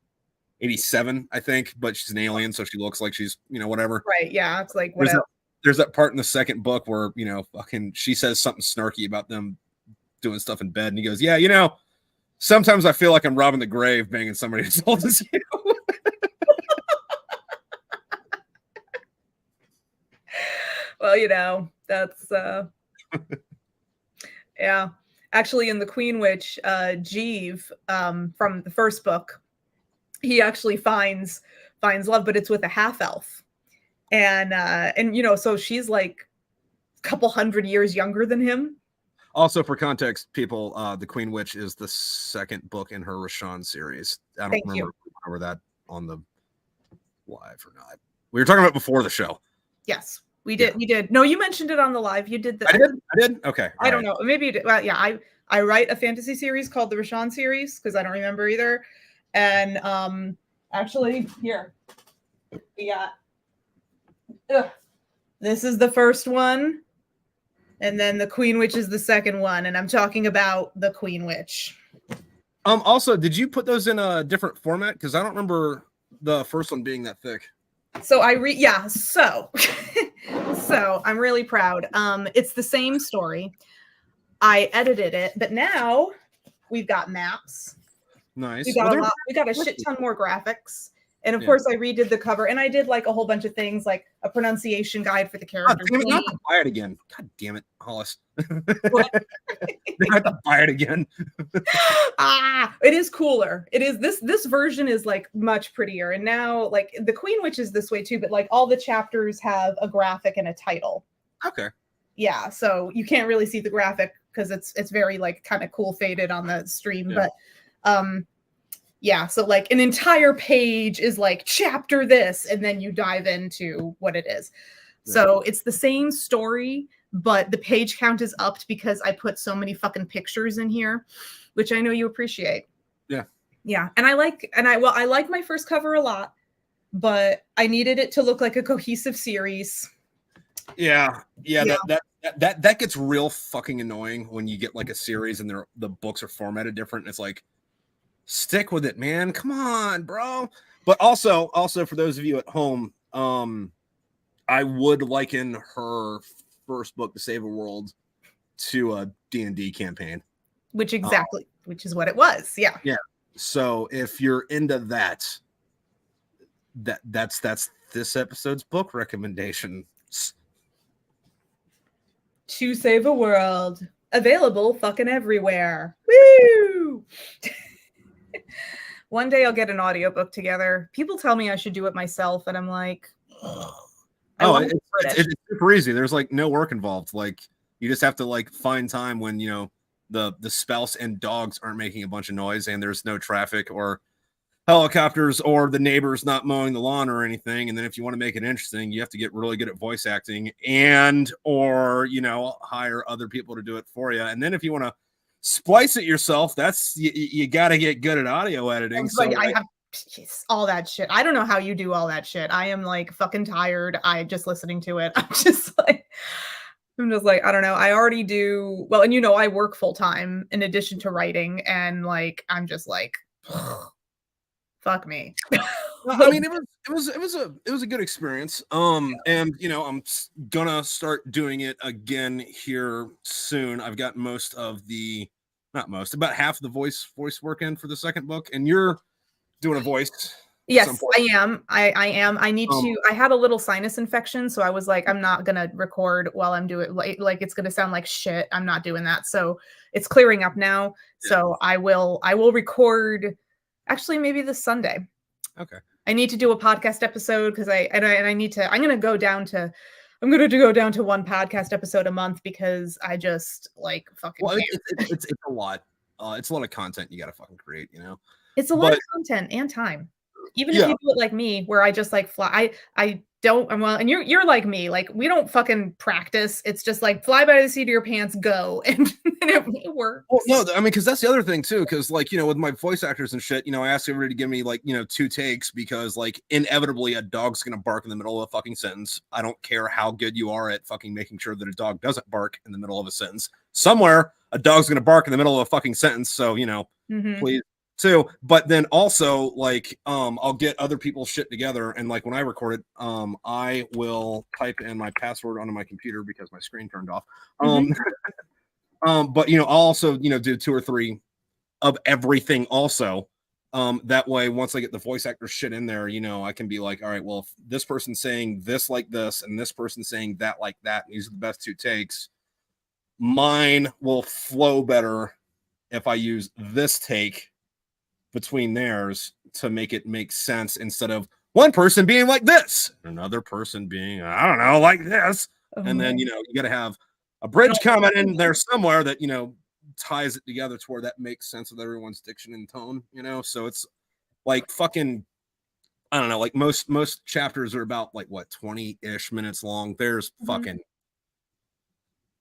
87, I think, but she's an alien, so she looks like she's, whatever. Right. Yeah. It's like whatever. There's that part in the second book where, fucking she says something snarky about them doing stuff in bed, and he goes, yeah, sometimes I feel like I'm robbing the grave banging somebody as old as you. Well, that's yeah. Actually, in the Queen Witch, Jeeve, from the first book, he actually finds love, but it's with a half elf, and so she's like a couple hundred years younger than him. Also, for context, people, the Queen Witch is the second book in her Rashawn series. I don't remember that on the live or not. We were talking about before the show. Yes, we did. Yeah. We did. No, you mentioned it on the live. You did. I did. Okay. I don't know. Maybe you did. Well, yeah. I write a fantasy series called the Rashawn series because I don't remember either. And actually, here we got. This is the first one. And then the Queen Witch is the second one, and I'm talking about the Queen Witch. Also, did you put those in a different format? Because I don't remember the first one being that thick. So so I'm really proud. It's the same story. I edited it, but now we've got maps. Nice. We got a shit ton more graphics. And of course, I redid the cover, and I did like a whole bunch of things, like a pronunciation guide for the characters. God damn it, you have to buy it again. God damn it, Hollis. You have to buy it again. It is cooler. It is this version is like much prettier. And now like the Queen Witch is this way too, but like all the chapters have a graphic and a title. Okay. Yeah, so you can't really see the graphic because it's very like kind of cool faded on the stream, but yeah, so like an entire page is like chapter this, and then you dive into what it is. Yeah. So it's the same story, but the page count is upped because I put so many fucking pictures in here, which I know you appreciate. Yeah. Yeah. And I like my first cover a lot, but I needed it to look like a cohesive series. Yeah. That gets real fucking annoying when you get like a series and the books are formatted different. And it's like, stick with it, man. Come on, bro. But also for those of you at home, I would liken her first book, To Save a World, to a D&D campaign. Which is what it was. Yeah. Yeah. So if you're into that's this episode's book recommendation. To Save a World. Available fucking everywhere. Woo! One day I'll get an audiobook together. People tell me I should do it myself, and I'm like, it's super easy. There's like no work involved. Like you just have to like find time when the spouse and dogs aren't making a bunch of noise and there's no traffic or helicopters or the neighbors not mowing the lawn or anything. And then if you want to make it interesting, you have to get really good at voice acting or hire other people to do it for you. And then if you want to splice it yourself, that's you got to get good at audio editing. So I have all that shit. I don't know how you do all that shit. I am like fucking tired. I just listening to it. I'm just like, I don't know. I already do well, and I work full time in addition to writing, and like I'm just like, fuck me. I mean, it was a good experience. And I'm gonna start doing it again here soon. I've got about half the voice work in for the second book, and you're doing a voice. Yes, I am. I am. I need to. I had a little sinus infection, so I was like, I'm not gonna record while I'm doing like it's gonna sound like shit. I'm not doing that. So it's clearing up now. Yeah. So I will record. Actually, maybe this Sunday. Okay. I need to do a podcast episode because I need to. I'm gonna go down to one podcast episode a month because I just like fucking. Well, it's a lot. It's a lot of content you got to fucking create. It's a lot of content and time. Even if you do it like me, where I just like fly. I don't. Well, and you're like me. Like we don't fucking practice. It's just like fly by the seat of your pants, go, and it works. Well, no, I mean, because that's the other thing too. Because like with my voice actors and shit, I ask everybody to give me like 2 takes because like inevitably a dog's gonna bark in the middle of a fucking sentence. I don't care how good you are at fucking making sure that a dog doesn't bark in the middle of a sentence. Somewhere a dog's gonna bark in the middle of a fucking sentence. So please too. But then also like I'll get other people's shit together, and like when I record it, I will type in my password onto my computer because my screen turned off. But I'll also do 2 or 3 of everything also. That way, once I get the voice actor shit in there, I can be like, all right, well, if this person's saying this like this, and this person's saying that like that, and these are the best 2 takes, mine will flow better if I use this take between theirs to make it make sense, instead of one person being like this, another person being, I don't know, like this. And then, you got to have a bridge comment in there somewhere that, ties it together to where that makes sense with everyone's diction and tone, so it's like fucking, I don't know, like most chapters are about like what, 20-ish minutes long. There's fucking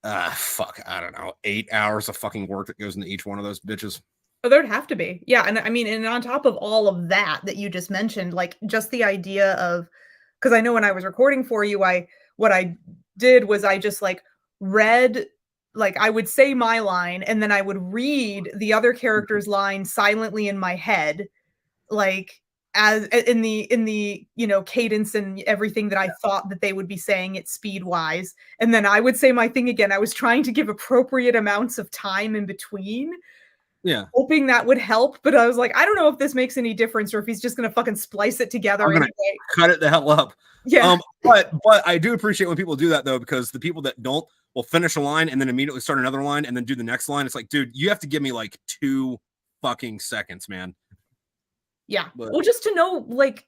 I don't know, 8 hours of fucking work that goes into each one of those bitches. Oh, there'd have to be. Yeah, and I mean, and on top of all of that you just mentioned, like just the idea of, because I know when I was recording for you, what I did was I just like read, like I would say my line and then I would read the other character's line silently in my head, like as in the cadence and everything that I thought that they would be saying it speed wise, and then I would say my thing again. I was trying to give appropriate amounts of time in between, hoping that would help, but I was like, I don't know if this makes any difference or if he's just gonna fucking splice it together. I'm gonna cut it the hell up. Yeah. But I do appreciate when people do that, though, because the people that don't will finish a line and then immediately start another line and then do the next line. It's like, dude, you have to give me like 2 fucking seconds, man. Yeah. Well, just to know, like,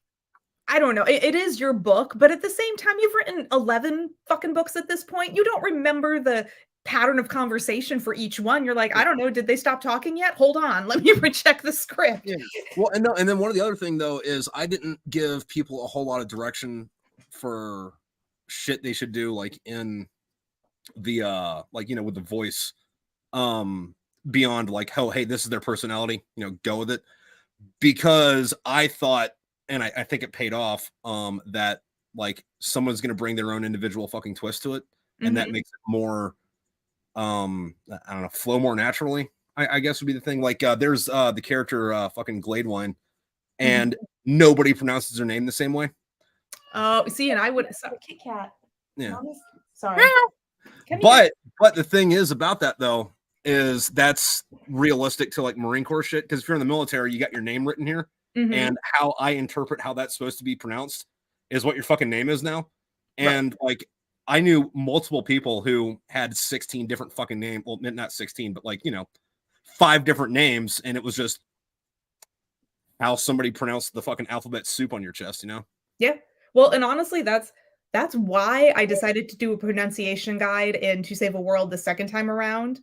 I don't know. It is your book, but at the same time, you've written 11 fucking books at this point. You don't remember the pattern of conversation for each one. You're like, I don't know. Did they stop talking yet? Hold on. Let me recheck the script. Yeah. Well, and then one of the other thing, though, is I didn't give people a whole lot of direction for shit they should do, like in the with the voice, beyond like, oh, hey, this is their personality, go with it. Because I thought, and I think it paid off, that like someone's gonna bring their own individual fucking twist to it, and that makes it more I don't know, flow more naturally, I guess would be the thing. Like there's the character fucking Gladewine, and nobody pronounces her name the same way. Oh, see, and I would Kit Kat. Yeah. Sorry. But the thing is about that, though, is that's realistic to like Marine Corps shit, because if you're in the military, you got your name written here, and how I interpret how that's supposed to be pronounced is what your fucking name is now. And like I knew multiple people who had 16 different fucking names. Well, not 16, but like 5 different names, and it was just how somebody pronounced the fucking alphabet soup on your chest, Yeah. Well, and honestly, that's why I decided to do a pronunciation guide in To Save a World the second time around,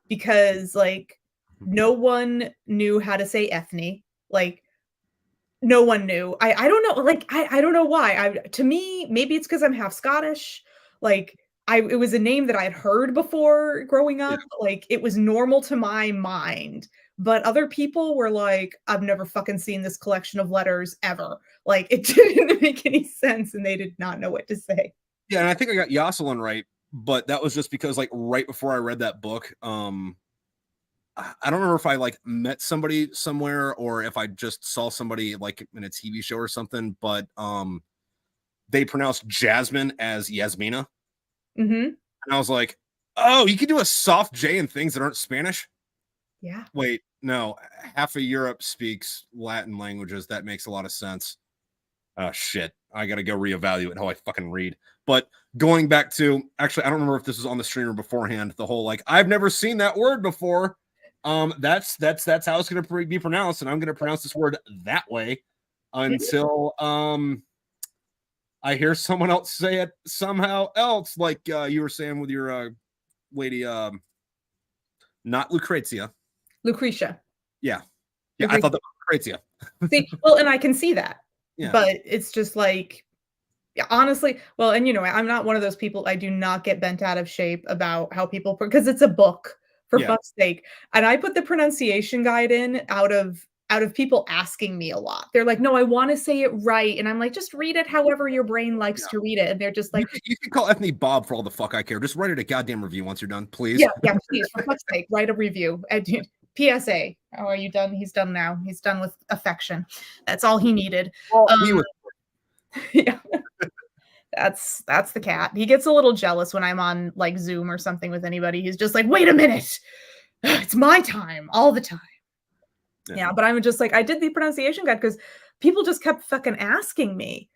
because like no one knew how to say ethne. Like no one knew. I don't know. Like I don't know why. To me, maybe it's because I'm half Scottish. Like it was a name that I had heard before growing up. Like it was normal to my mind. But other people were like, I've never fucking seen this collection of letters ever. Like it didn't make any sense, and they did not know what to say. Yeah, and I think I got Jocelyn right, but that was just because like right before I read that book, I don't remember if I like met somebody somewhere or if I just saw somebody like in a TV show or something, but they pronounced Jasmine as Yasmina. And I was like, oh, you can do a soft J in things that aren't Spanish? Yeah. Wait, no, half of Europe speaks Latin languages. That makes a lot of sense. Oh, shit. I got to go reevaluate how I fucking read. But going back to, actually, I don't remember if this was on the streamer beforehand, the whole like, I've never seen that word before. That's how it's going to be pronounced, and I'm going to pronounce this word that way until I hear someone else say it somehow else, like you were saying with your lady, not Lucrezia. Lucretia. Yeah. I thought that was Lucrezia. See, well, and I can see that. Yeah. But it's just like, honestly, well, and I'm not one of those people. I do not get bent out of shape about how people, because it's a book, for fuck's sake. And I put the pronunciation guide in out of people asking me a lot. They're like, no, I want to say it right. And I'm like, just read it however your brain likes to read it. And they're just like, you can call Ethne Bob for all the fuck I care. Just write it a goddamn review once you're done, please. Yeah, please, for fuck's sake, write a review. PSA. Oh, are you done? He's done now. He's done with affection. That's all he needed. Well, he was. Yeah. That's the cat. He gets a little jealous when I'm on like Zoom or something with anybody. He's just like, wait a minute. It's my time all the time. Yeah, but I'm just like, I did the pronunciation guide because people just kept fucking asking me.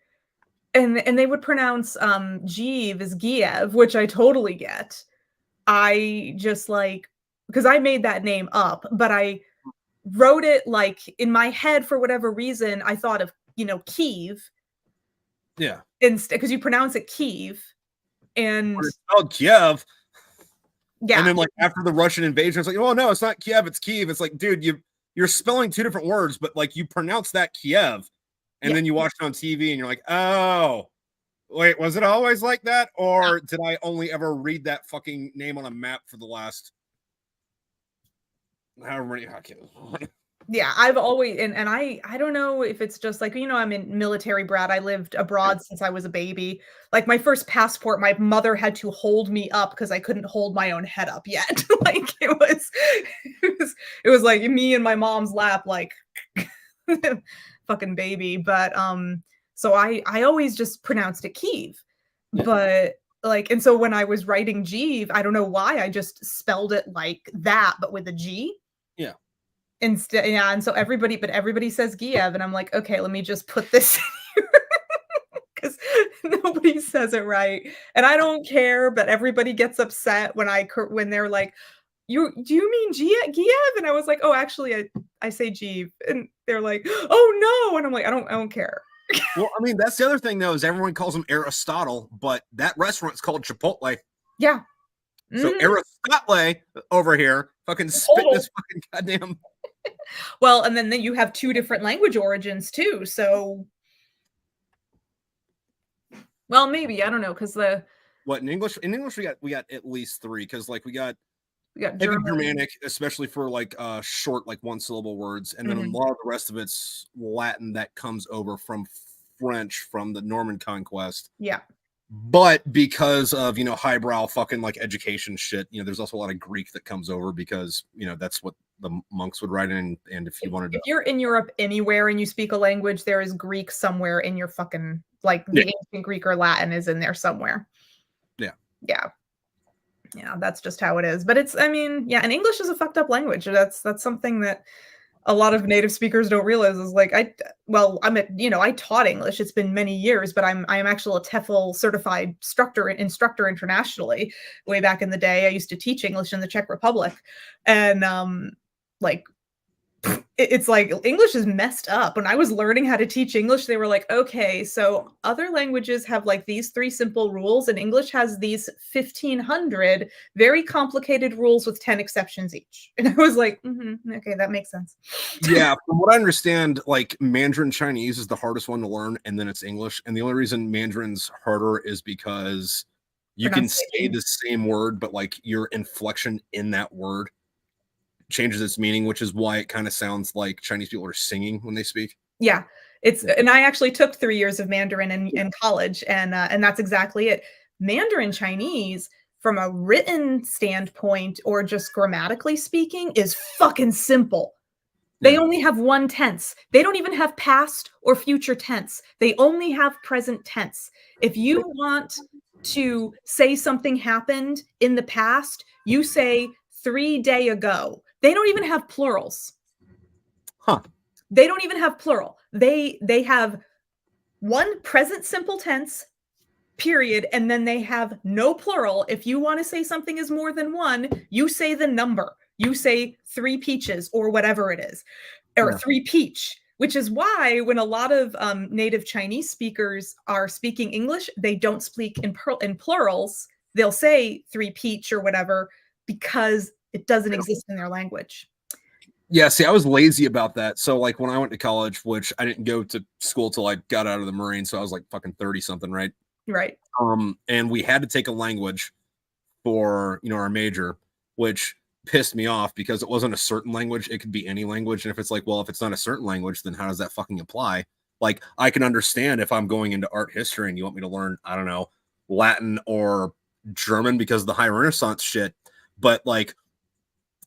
And they would pronounce Jeev as Giev, which I totally get. I just like, because I made that name up, but I wrote it like in my head for whatever reason. I thought of, Kiev. Yeah. Instead, because you pronounce it Kiev. And it's spelled Kiev. Yeah. And then like after the Russian invasion, it's like, oh no, it's not Kiev, it's Kiev. It's like, dude, you're spelling two different words, but like you pronounce that Kiev. And then you watch it on TV and you're like, oh, wait, was it always like that? Or did I only ever read that fucking name on a map for the last however many? Yeah, I've always, and I don't know if it's just like, I'm a military brat. I lived abroad since I was a baby. Like my first passport, my mother had to hold me up because I couldn't hold my own head up yet. Like it was like me in my mom's lap, like fucking baby. But so I always just pronounced it Kiev. Yeah. But like, and so when I was writing Jeev, I don't know why I just spelled it like that, but with a G. Yeah. Instead, yeah, and so everybody says Giev, and I'm like, okay, let me just put this in here because nobody says it right, and I don't care, but everybody gets upset when they're like, do you mean Giev? And I was like, oh, actually, I say Jeev, and they're like, oh no, and I'm like, I don't care. Well, I mean, that's the other thing though, is everyone calls him Aristotle, but that restaurant's called Chipotle. Yeah. So Aristotle over here fucking spitting this fucking goddamn. Well, and then you have two different language origins too. So, well, maybe I don't know because what in English we got at least three because like we got German. Germanic, especially for like short like one syllable words, and then a lot of the rest of it's Latin that comes over from French from the Norman conquest. Yeah. But because of highbrow fucking like education shit, there's also a lot of Greek that comes over because that's what the monks would write in. And if you're in Europe anywhere and you speak a language, there is Greek somewhere in your fucking like the ancient Greek or Latin is in there somewhere. Yeah, that's just how it is. But and English is a fucked up language. That's something that a lot of native speakers don't realize is like I taught English. It's been many years, but I'm actually a TEFL certified instructor internationally. Way back in the day, I used to teach English in the Czech Republic, and it's like English is messed up. When I was learning how to teach English, they were like, okay, so other languages have like these 3 simple rules, and English has these 1,500 very complicated rules with 10 exceptions each. And I was like, okay, that makes sense. Yeah, from what I understand, like Mandarin Chinese is the hardest one to learn, and then it's English. And the only reason Mandarin's harder is because you can say the same word, but like your inflection in that word changes its meaning, which is why it kind of sounds like Chinese people are singing when they speak. Yeah, and I actually took 3 years of Mandarin in college, and that's exactly it. Mandarin Chinese, from a written standpoint or just grammatically speaking, is fucking simple. They only have one tense. They don't even have past or future tense. They only have present tense. If you want to say something happened in the past, you say 3 days ago. They don't even have plurals. Huh. They don't even have plural. They have one present simple tense, period, and then they have no plural. If you want to say something is more than one, you say the number. You say 3 peaches or whatever it is, or 3 peach, which is why when a lot of native Chinese speakers are speaking English, they don't speak in plurals. They'll say 3 peach or whatever because it doesn't exist in their language. Yeah, see, I was lazy about that. So like when I went to college, which I didn't go to school till I got out of the Marines, so I was like fucking 30 something, right? Right. And we had to take a language for, our major, which pissed me off because it wasn't a certain language. It could be any language. And if it's like, well, if it's not a certain language, then how does that fucking apply? Like I can understand if I'm going into art history and you want me to learn, I don't know, Latin or German because of the high Renaissance shit. But like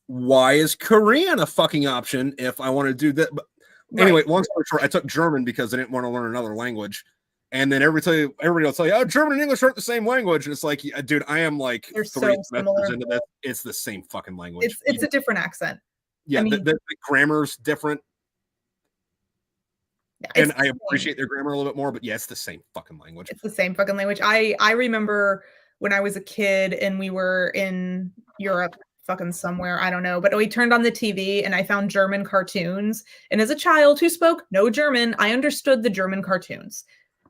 why is Korean a fucking option if I want to do that? But anyway, long story short, I took German because I didn't want to learn another language. And then everybody will tell you, oh, German and English aren't the same language. And it's like, dude, I am like They're 3 so semesters similar. into that. It's the same fucking language. It's a different accent. Yeah, I mean, the grammar's different. Yeah, and I appreciate their grammar a little bit more, but yeah, it's the same fucking language. It's the same fucking language. I remember when I was a kid and we were in Europe, fucking somewhere, I don't know, but we turned on the TV and I found German cartoons. And as a child who spoke no German, I understood the German cartoons.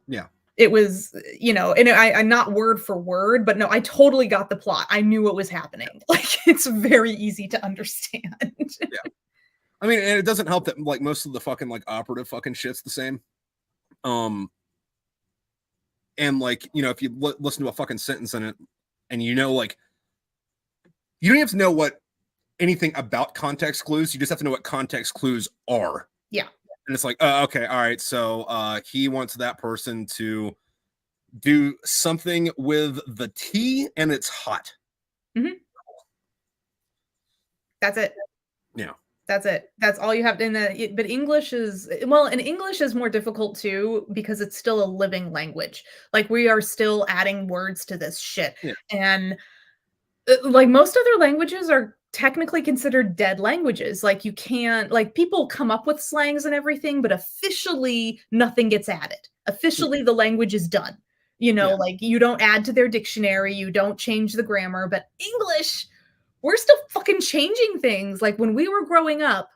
Yeah. It was, you know, and I'm not word for word, but no, I totally got the plot. I knew what was happening. Like, it's very easy to understand. Yeah. I mean, and it doesn't help that like most of the fucking like operative fucking shit's the same. And like, you know, if you listen to a fucking sentence in it and you know, like, you don't have to know what anything about context clues. You just have to know what context clues are. Yeah. And it's like, okay, all right. So he wants that person to do something with the tea and it's hot. Mm-hmm. That's it. Yeah. That's it. That's all you have in the, but English is, well, and English is more difficult too, because it's still a living language. Like, we are still adding words to this shit. Yeah. And like most other languages are technically considered dead languages. Like, you can't, like, people come up with slangs and everything, but officially nothing gets added. Officially the language is done. You know, like, you don't add to their dictionary, you don't change the grammar, but English, we're still fucking changing things. Like, when we were growing up,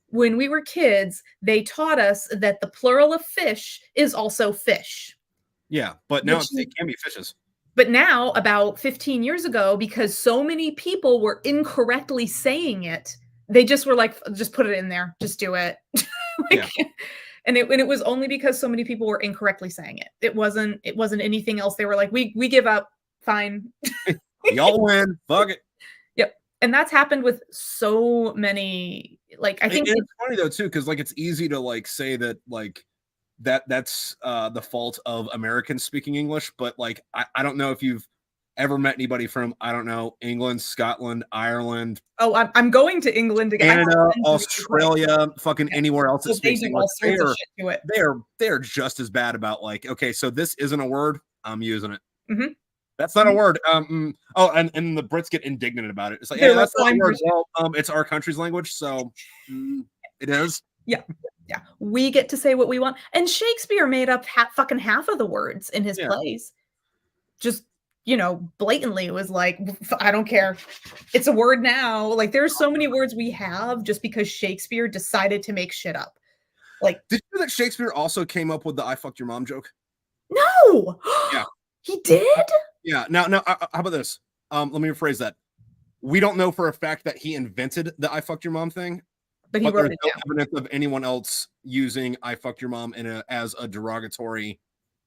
when we were kids, they taught us that the plural of fish is also fish. Yeah, but now it can be fishes. But now, about 15 years ago, because so many people were incorrectly saying it, they just were like, just put it in there, just do it. Like, yeah. And it was only because so many people were incorrectly saying it. It wasn't anything else. They were like, we give up, fine. Y'all win, fuck it. Yep. And that's happened with so many, like, I think it's funny though too, because like it's easy to like say that like that's the fault of Americans speaking English, but like I don't know if you've ever met anybody from, I don't know, England, Scotland, Ireland. Oh, I'm going to England again. Canada, Australia, fucking anywhere else that speaks English. They're just as bad about like, okay, so this isn't a word, I'm using it. Mm-hmm. That's not a word. Oh, and the Brits get indignant about it. It's like, yeah, that's not a word. Well, it's our country's language, so it is. Yeah. Yeah. We get to say what we want. And Shakespeare made up fucking half of the words in his plays. Just, you know, blatantly was like, I don't care. It's a word now. Like, there's so many words we have just because Shakespeare decided to make shit up. Like, did you know that Shakespeare also came up with the "I fucked your mom" joke? No. Yeah. He did? Yeah. Now, how about this? Let me rephrase that. We don't know for a fact that he invented the "I fucked your mom" thing, but there's no evidence of anyone else using "I fucked your mom" as a derogatory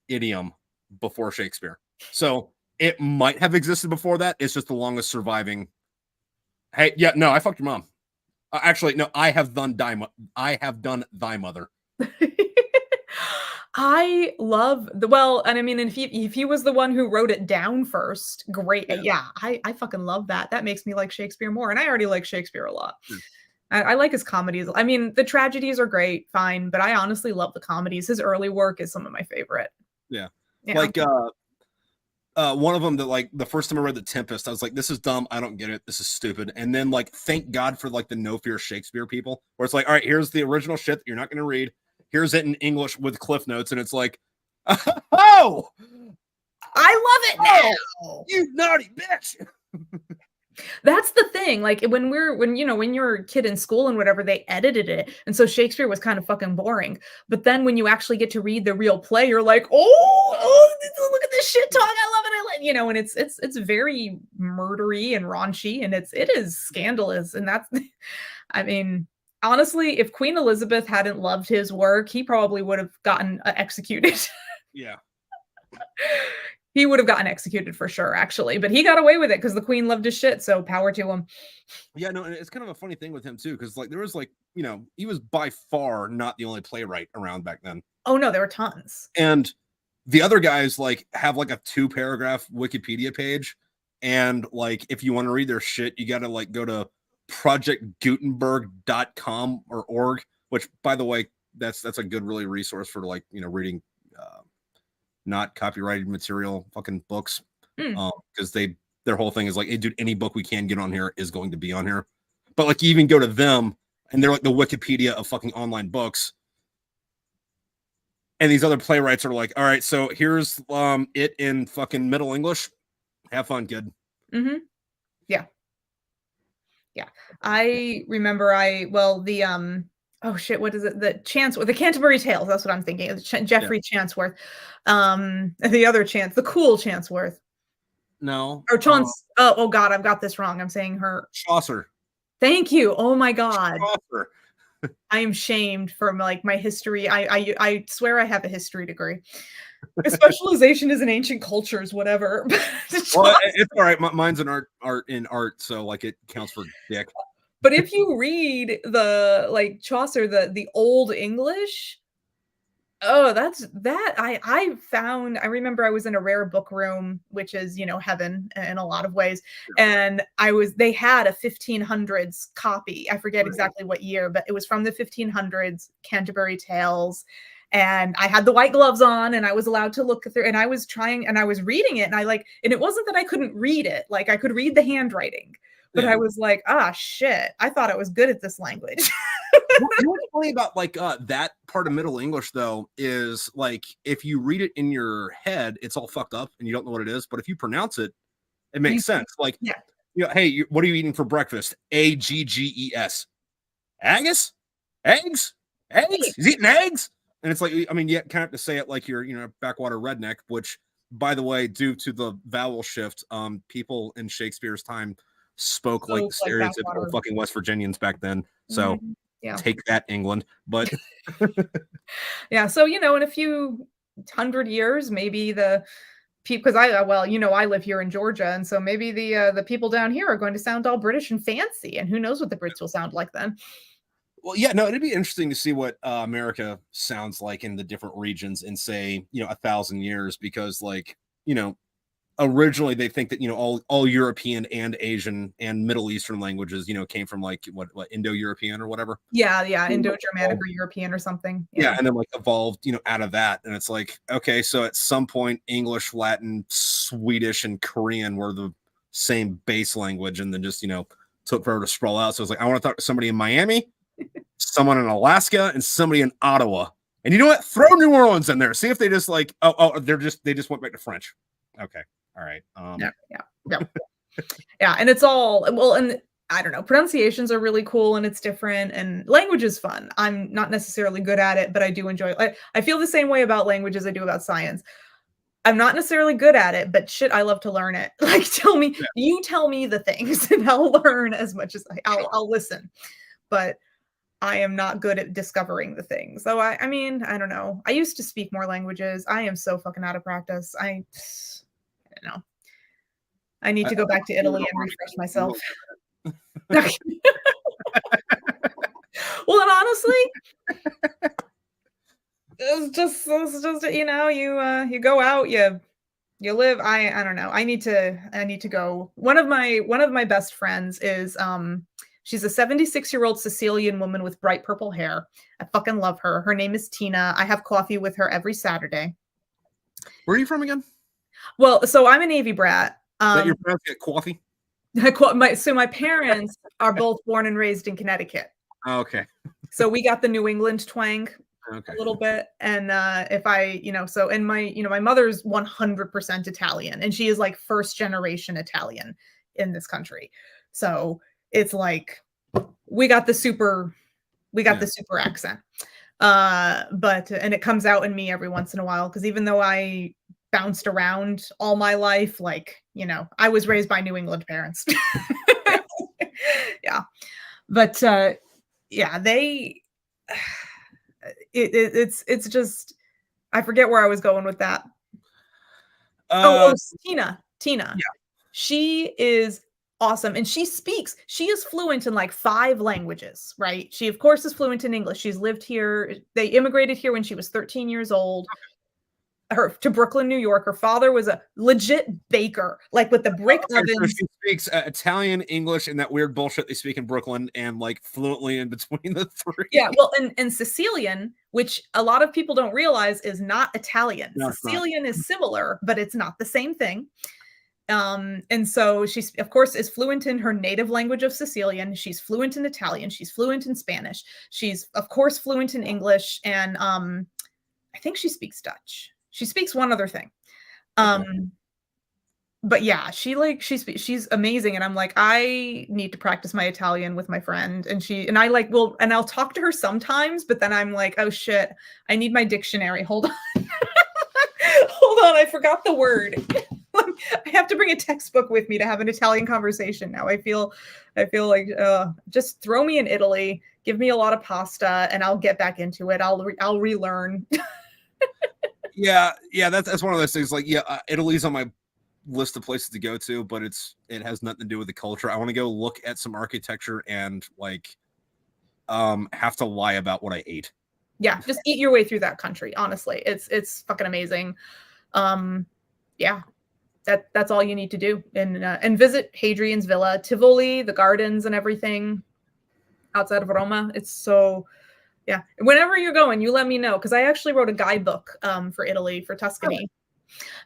idiom before Shakespeare. So it might have existed before that. It's just the longest surviving. Hey, yeah, no, I fucked your mom. Actually, no, I have done thy mother. I love and I mean, if he was the one who wrote it down first, great. Yeah, I fucking love that. That makes me like Shakespeare more, and I already like Shakespeare a lot. I like his comedies. I mean, the tragedies are great, fine, but I honestly love the comedies. His early work is some of my favorite. Yeah. Like one of them that like the first time I read The Tempest, I was like, this is dumb. I don't get it. This is stupid. And then like, thank God for like the No Fear Shakespeare people, where it's like, all right, here's the original shit that you're not going to read. Here's it in English with cliff notes. And it's like, oh, I love it now. You naughty bitch. That's the thing. Like, when you're a kid in school and whatever, they edited it. And so Shakespeare was kind of fucking boring. But then when you actually get to read the real play, you're like, oh, look at this shit talk. I love it. And it's very murdery and raunchy, and it is scandalous. And that's, I mean, honestly, if Queen Elizabeth hadn't loved his work, he probably would have gotten executed. Yeah. He would have gotten executed for sure, actually. But he got away with it because the Queen loved his shit, so power to him. Yeah, no, and it's kind of a funny thing with him, too, because, like, there was, like, you know, he was by far not the only playwright around back then. Oh, no, there were tons. And the other guys, like, have, like, a 2-paragraph Wikipedia page. And, like, if you want to read their shit, you got to, like, go to projectgutenberg.com or org, which, by the way, that's a good really resource for like, you know, reading not copyrighted material fucking books, because their whole thing is like, hey, dude, any book we can get on here is going to be on here. But like, you even go to them and they're like the Wikipedia of fucking online books. And these other playwrights are like, all right, so here's it in fucking Middle English. Have fun, kid. Mm-hmm. Yeah. Yeah. I remember oh shit, what is it? The Canterbury Tales. That's what I'm thinking. Geoffrey Chanceworth. The other Chance, the cool Chanceworth. No. Or Chance. Oh God, I've got this wrong. I'm saying her. Chaucer. Thank you. Oh my God. Chaucer. I am shamed from like my history. I swear I have a history degree. My specialization is in ancient cultures, whatever. Well, it's all right. Mine's in art, so like it counts for dick. But if you read the like Chaucer, the Old English, oh, I remember I was in a rare book room, which is, you know, heaven in a lot of ways. And they had a 1500s copy. I forget exactly what year, but it was from the 1500s, Canterbury Tales. And I had the white gloves on and I was allowed to look through, and I was reading it, and it wasn't that I couldn't read it. Like I could read the handwriting, but I was like, shit, I thought I was good at this language. You know what's funny about like that part of Middle English though is like, if you read it in your head, it's all fucked up and you don't know what it is. But if you pronounce it, it makes sense. Like, you know, hey, what are you eating for breakfast? AGGES. Agus? Eggs? He's eating eggs? And it's like, I mean, you kind of have to say it like you're, you know, backwater redneck, which, by the way, due to the vowel shift, people in Shakespeare's time spoke like the stereotypical fucking West Virginians back then. So take that, England. But yeah, so, you know, in a few hundred years, maybe the people, because I live here in Georgia, and so maybe the people down here are going to sound all British and fancy, and who knows what the Brits will sound like then. Well, yeah, no, it'd be interesting to see what America sounds like in the different regions in, say, you know, 1,000 years, because, like, you know, originally they think that, you know, all European and Asian and Middle Eastern languages, you know, came from like what Indo-European or whatever. Yeah, Indo-Germanic or European or something. Yeah, and then like evolved, you know, out of that. And it's like, okay, so at some point English, Latin, Swedish, and Korean were the same base language, and then just, you know, took forever to sprawl out. So it's like, I want to talk to somebody in Miami, someone in Alaska, and somebody in Ottawa. And you know what? Throw New Orleans in there. See if they just like, they just went back to French. Okay. All right. Yeah. And it's all, well, and I don't know, pronunciations are really cool and it's different, and language is fun. I'm not necessarily good at it, but I do enjoy it. I feel the same way about language as I do about science. I'm not necessarily good at it, but shit, I love to learn it. Like, you tell me the things and I'll learn as much as I'll listen. But I am not good at discovering the things. So I mean, I don't know. I used to speak more languages. I am so fucking out of practice. I don't know. I need to go back to Italy and refresh myself. Well, and honestly, it's just, you know, you go out, you live. I don't know. I need to go. One of my best friends is she's a 76-year-old Sicilian woman with bright purple hair. I fucking love her. Her name is Tina. I have coffee with her every Saturday. Where are you from again? Well, so I'm a Navy brat. That your parents get coffee? My parents are both born and raised in Connecticut. Oh, okay. So we got the New England twang a little bit. And my mother's 100% Italian, and she is like first generation Italian in this country. So it's like we got the super accent. And it comes out in me every once in a while, because even though I bounced around all my life, like, you know, I was raised by New England parents. Yeah. But it's just, I forget where I was going with that. Tina. Yeah. She is awesome. And she is fluent in like 5 languages, right? She of course is fluent in English. She's lived here. They immigrated here when she was 13 years old. to Brooklyn, New York. Her father was a legit baker, like with the brick ovens. So she speaks Italian, English, and that weird bullshit they speak in Brooklyn, and like fluently in between the three. Yeah, well, and Sicilian, which a lot of people don't realize is not Italian. No, Sicilian is similar, but it's not the same thing. And so she's, of course, is fluent in her native language of Sicilian. She's fluent in Italian. She's fluent in Spanish. She's, of course, fluent in English. And I think she speaks Dutch. She speaks one other thing. But yeah, she's amazing. And I'm like, I need to practice my Italian with my friend. And I like, and I'll talk to her sometimes, but then I'm like, oh shit, I need my dictionary. Hold on. Hold on. I forgot the word. I have to bring a textbook with me to have an Italian conversation now. I feel like just throw me in Italy, give me a lot of pasta, and I'll get back into it. I'll relearn. Yeah, that's one of those things. Like, Italy's on my list of places to go to, but it has nothing to do with the culture. I want to go look at some architecture and like have to lie about what I ate. Yeah, just eat your way through that country. Honestly, it's fucking amazing. Yeah. That's all you need to do, and visit Hadrian's Villa, Tivoli, the gardens, and everything outside of Roma. It's so, yeah. Whenever you're going, you let me know, because I actually wrote a guidebook for Italy, for Tuscany.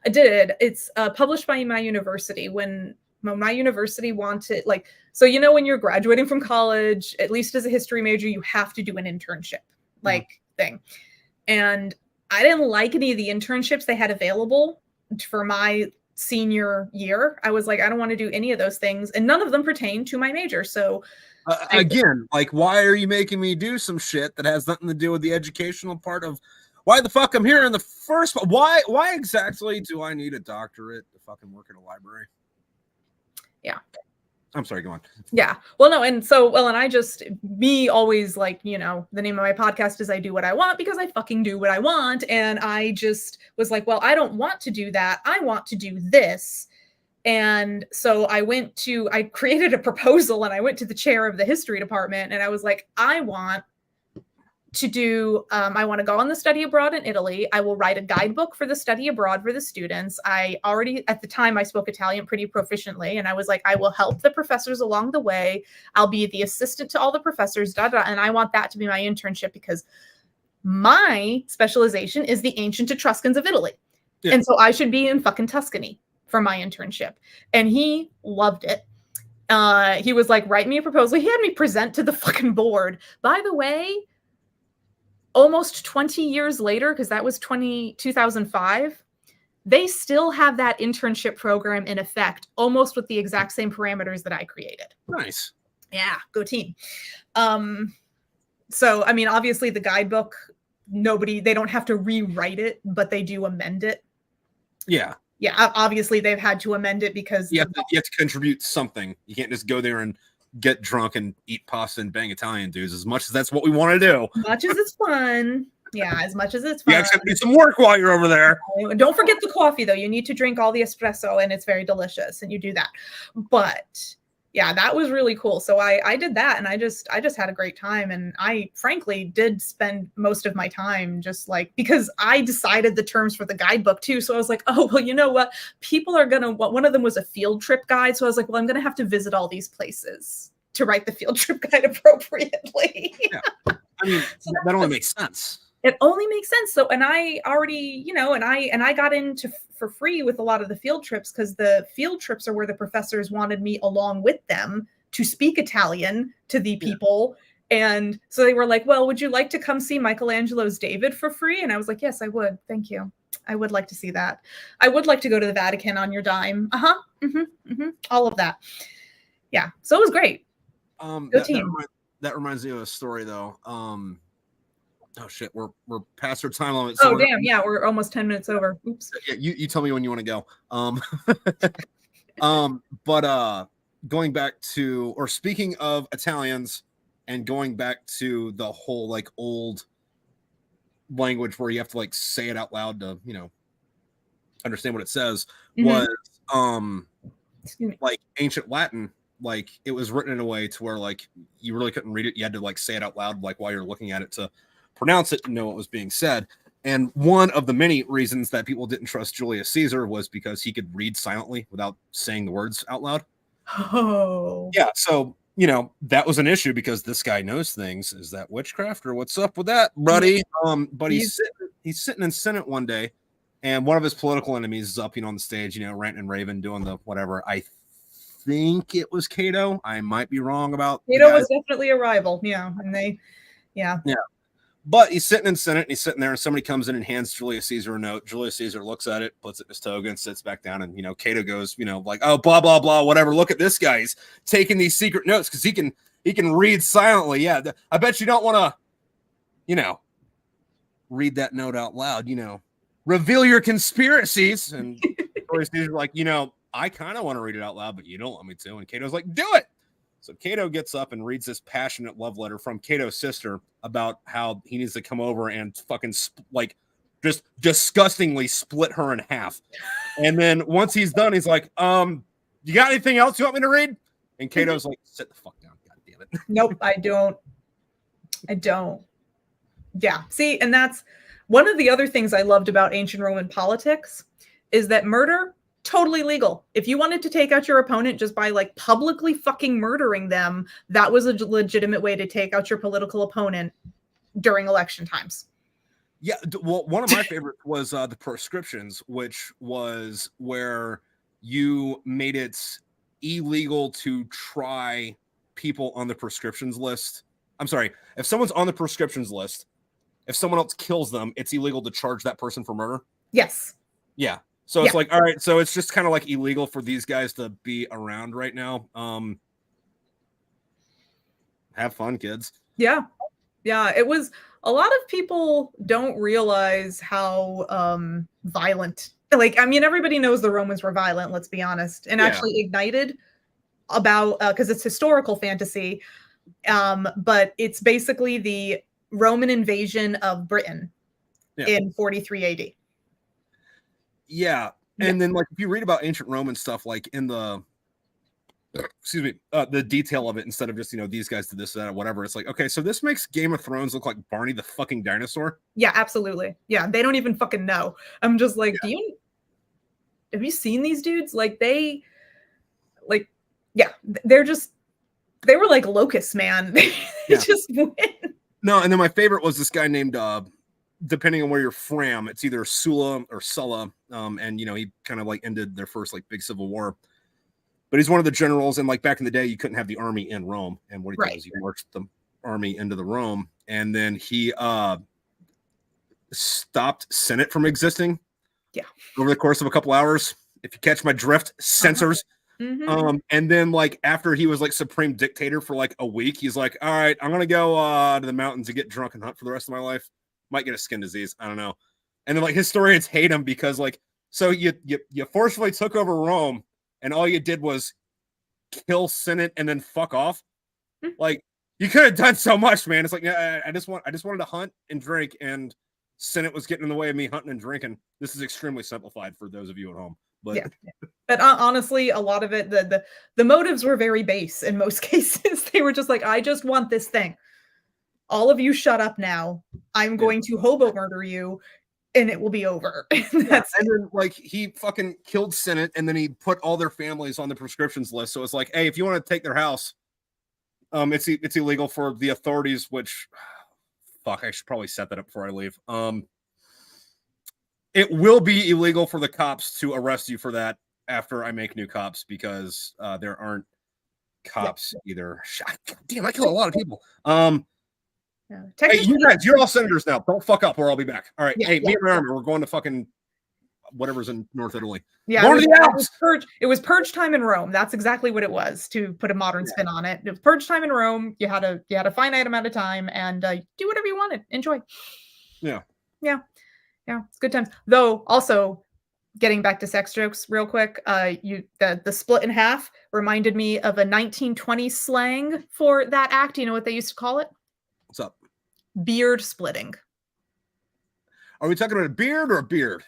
I did. It's published by my university. When my university wanted, like, so when you're graduating from college, at least as a history major, you have to do an internship thing, and I didn't like any of the internships they had available for my senior year. I was like, I don't want to do any of those things, and none of them pertain to my major. So again, like, why are you making me do some shit that has nothing to do with the educational part of why the fuck I'm here in the first place? Why exactly do I need a doctorate to fucking work in a library? Yeah. I'm sorry, go on. Yeah. Well, no. And so, and I just, me always like, the name of my podcast is I Do What I Want, because I fucking do what I want. And I just was like, well, I don't want to do that. I want to do this. And so I created a proposal, and I went to the chair of the history department, and I was like, I want to go on the study abroad in Italy. I will write a guidebook for the study abroad for the students. At the time, I spoke Italian pretty proficiently, and I was like, I will help the professors along the way. I'll be the assistant to all the professors, and I want that to be my internship, because my specialization is the ancient Etruscans of Italy. Yeah. And so I should be in fucking Tuscany for my internship. And he loved it. He was like, write me a proposal. He had me present to the fucking board. By the way, almost 20 years later, because that was 2005, they still have that internship program in effect, almost with the exact same parameters that I created. Nice. Yeah, go team. So, I mean, obviously the guidebook, they don't have to rewrite it, but they do amend it. Yeah. Yeah, obviously they've had to amend it because you have to contribute something. You can't just go there and get drunk and eat pasta and bang Italian dudes, as much as that's what we want to do. As much as it's fun. Yeah, as much as it's fun. You actually have to do some work while you're over there. Don't forget the coffee, though. You need to drink all the espresso, and it's very delicious, and you do that. But yeah, that was really cool. So I did that, and I just had a great time. And I frankly did spend most of my time just like, because I decided the terms for the guidebook too. So I was like, oh, well, you know what? People are one of them was a field trip guide. So I was like, well, I'm going to have to visit all these places to write the field trip guide appropriately. Yeah. I mean, so that only makes sense. It only makes sense. So, and I already, and I got into for free with a lot of the field trips, because the field trips are where the professors wanted me along with them to speak Italian to the people. Yeah. And so they were like, well, would you like to come see Michelangelo's David for free? And I was like, yes, I would. Thank you. I would like to see that. I would like to go to the Vatican on your dime. All of that. Yeah. So it was great. Go team. That reminds me of a story though. Oh shit, we're past our time limit. So damn, yeah, we're almost 10 minutes over. Oops. Yeah, you tell me when you want to go. But going back to, or speaking of Italians, and going back to the whole like old language where you have to like say it out loud to understand what it says, was like ancient Latin. Like it was written in a way to where like you really couldn't read it. You had to like say it out loud, like while you're looking at it, to pronounce it and know what was being said. And one of the many reasons that people didn't trust Julius Caesar was because he could read silently without saying the words out loud. Oh. Yeah, so, you know, that was an issue because this guy knows things. Is that witchcraft or what's up with that, buddy? But he's sitting in Senate one day, and one of his political enemies is up, you know, on the stage, you know, ranting and raving, doing the whatever. I think it was Cato. I might be wrong about Cato was definitely a rival. Yeah, and yeah. But he's sitting in Senate, and he's sitting there, and somebody comes in and hands Julius Caesar a note. Julius Caesar looks at it, puts it in his toga, and sits back down. And, you know, Cato goes, you know, like, oh, blah, blah, blah, whatever. Look at this guy. He's taking these secret notes because he can read silently. Yeah, I bet you don't want to, you know, read that note out loud, you know, reveal your conspiracies. And Julius Caesar's like, you know, I kind of want to read it out loud, but you don't want me to. And Cato's like, do it. So Cato gets up and reads this passionate love letter from Cato's sister about how he needs to come over and fucking like just disgustingly split her in half. And then once he's done, he's like, you got anything else you want me to read? And Cato's like, sit the fuck down. God damn it. Nope, I don't. Yeah. See, and that's one of the other things I loved about ancient Roman politics is that murder, totally legal. If you wanted to take out your opponent just by like publicly fucking murdering them, that was a legitimate way to take out your political opponent during election times. Yeah, well, one of my favorites was the proscriptions, which was where you made it illegal to try people on the proscriptions list. I'm sorry, if someone's on the proscriptions list, if someone else kills them, it's illegal to charge that person for murder. Yes. Yeah. So it's like, all right, so it's just kind of like illegal for these guys to be around right now. Have fun, kids. Yeah. Yeah. It was, a lot of people don't realize how violent, like, I mean, everybody knows the Romans were violent, let's be honest, and actually ignited about, because it's historical fantasy, but it's basically the Roman invasion of Britain in 43 AD. Yeah. And then, like, if you read about ancient Roman stuff, like in the, the detail of it, instead of just, you know, these guys did this, that, or whatever, it's like, okay, so this makes Game of Thrones look like Barney the fucking dinosaur. Yeah, absolutely. Yeah, they don't even fucking know. I'm just like, have you seen these dudes? Like, they were like locusts, man. They just win. No, and then my favorite was this guy named, depending on where you're from, it's either Sulla or Sulla. And, you know, he kind of like ended their first like big civil war. But he's one of the generals. And like back in the day, you couldn't have the army in Rome. And what he did was he marched the army into the Rome. And then he stopped Senate from existing. Yeah. Over the course of a couple hours. If you catch my drift, censors. And then like after he was like supreme dictator for like a week, he's like, all right, I'm gonna go to the mountains and get drunk and hunt for the rest of my life. Might get a skin disease, I don't know. And then like historians hate him because like, so you forcefully took over Rome and all you did was kill Senate and then fuck off. Like, you could have done so much, man. It's like, I just wanted to hunt and drink, and Senate was getting in the way of me hunting and drinking. This is extremely simplified for those of you at home. But but honestly, a lot of it, the motives were very base in most cases. They were just like, I just want this thing. All of you shut up now. I'm going to hobo murder you, and it will be over. And then like he fucking killed Senate, and then he put all their families on the proscriptions list. So it's like, hey, if you want to take their house, it's illegal for the authorities, which fuck, I should probably set that up before I leave. It will be illegal for the cops to arrest you for that after I make new cops, because there aren't cops either. Damn, I killed a lot of people. Hey, you guys, you're all senators now. Don't fuck up, or I'll be back. All right. Hey, me and my army, we're going to fucking whatever's in North Italy. Yeah, going to the Alps. It was purge time in Rome. That's exactly what it was, to put a modern spin on it. It was purge time in Rome. You had a finite amount of time, and do whatever you wanted. Enjoy. Yeah, it's good times. Though, also, getting back to sex jokes real quick, the split in half reminded me of a 1920s slang for that act. You know what they used to call it? What's up? Beard splitting. Are we talking about a beard or a beard?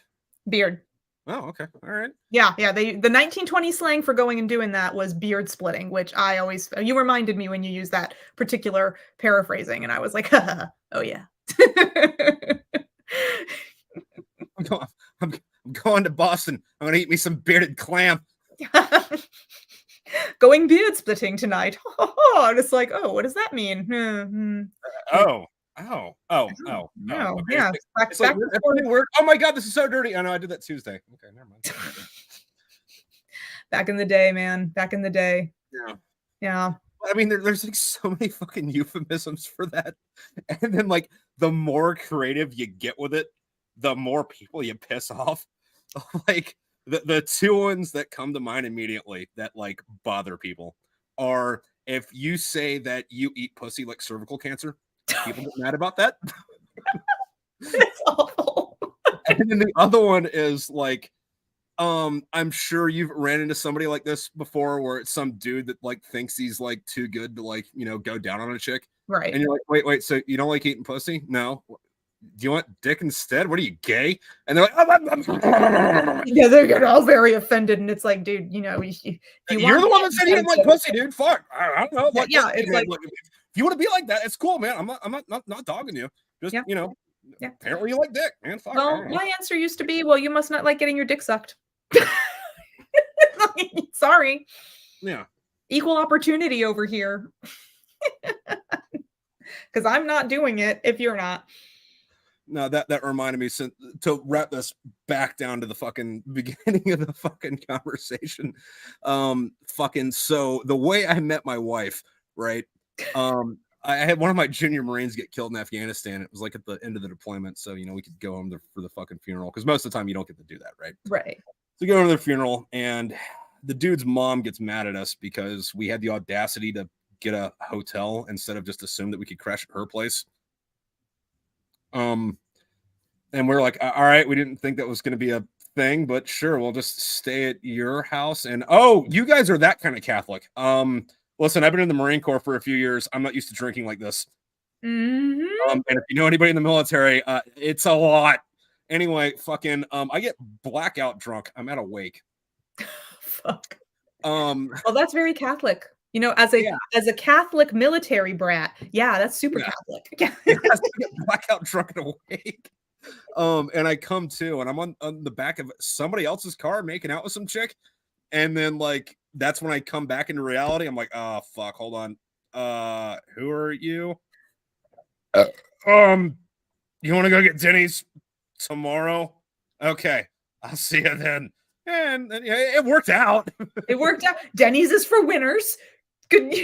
Beard. Oh, okay. All right. Yeah. The 1920 slang for going and doing that was beard splitting, which you reminded me when you used that particular paraphrasing, and I was like, oh yeah. I'm going to Boston. I'm gonna eat me some bearded clam. Going beard splitting tonight. I'm just like, oh, what does that mean? Oh. Okay. No, It's yeah. like, Back, it's like back to that's school. really weird. Oh my god, this is so dirty. I know I did that Tuesday. Okay, never mind. Back in the day, man. Back in the day. Yeah. Yeah. I mean, there's like so many fucking euphemisms for that. And then like the more creative you get with it, the more people you piss off. Like the two ones that come to mind immediately that like bother people are if you say that you eat pussy like cervical cancer, people get mad about that. It's awful. And then the other one is like, I'm sure you've ran into somebody like this before where it's some dude that like thinks he's like too good to like, go down on a chick. Right. And you're like, wait, so you don't like eating pussy? No. Do you want dick instead? What are you, gay? And they're like, yeah, they get all very offended, and it's like, dude, you you're the one that said you didn't like pussy, dude. Fuck. I don't know. Like, yeah, it's like, if you want to be like that, it's cool, man. I'm not dogging you. Just apparently you like dick, man. Fuck. Well, my answer used to be, well, you must not like getting your dick sucked. Sorry. Yeah. Equal opportunity over here. Because I'm not doing it if you're not. No, that reminded me to wrap this back down to the fucking beginning of the fucking conversation. So the way I met my wife, right? I had one of my junior Marines get killed in Afghanistan. It was like at the end of the deployment, so we could go home for the fucking funeral because most of the time you don't get to do that, right? Right. So go to the funeral, and the dude's mom gets mad at us because we had the audacity to get a hotel instead of just assume that we could crash at her place. And we're like, all right, we didn't think that was going to be a thing, but sure, we'll just stay at your house. And oh, you guys are that kind of Catholic. Listen, I've been in the Marine Corps for a few years. I'm not used to drinking like this. Mm-hmm. And if you know anybody in the military, it's a lot. Anyway, fucking, I get blackout drunk. I'm at a wake. Fuck. Well, that's very Catholic. As a Catholic military brat, yeah, that's super Catholic. Yeah. I get blackout drunk at a wake. And I come to, and I'm on the back of somebody else's car making out with some chick, and then like that's when I come back into reality. I'm like, oh fuck, hold on. Who are you? You want to go get Denny's tomorrow? Okay, I'll see you then. And it worked out. It worked out. Denny's is for winners. Good,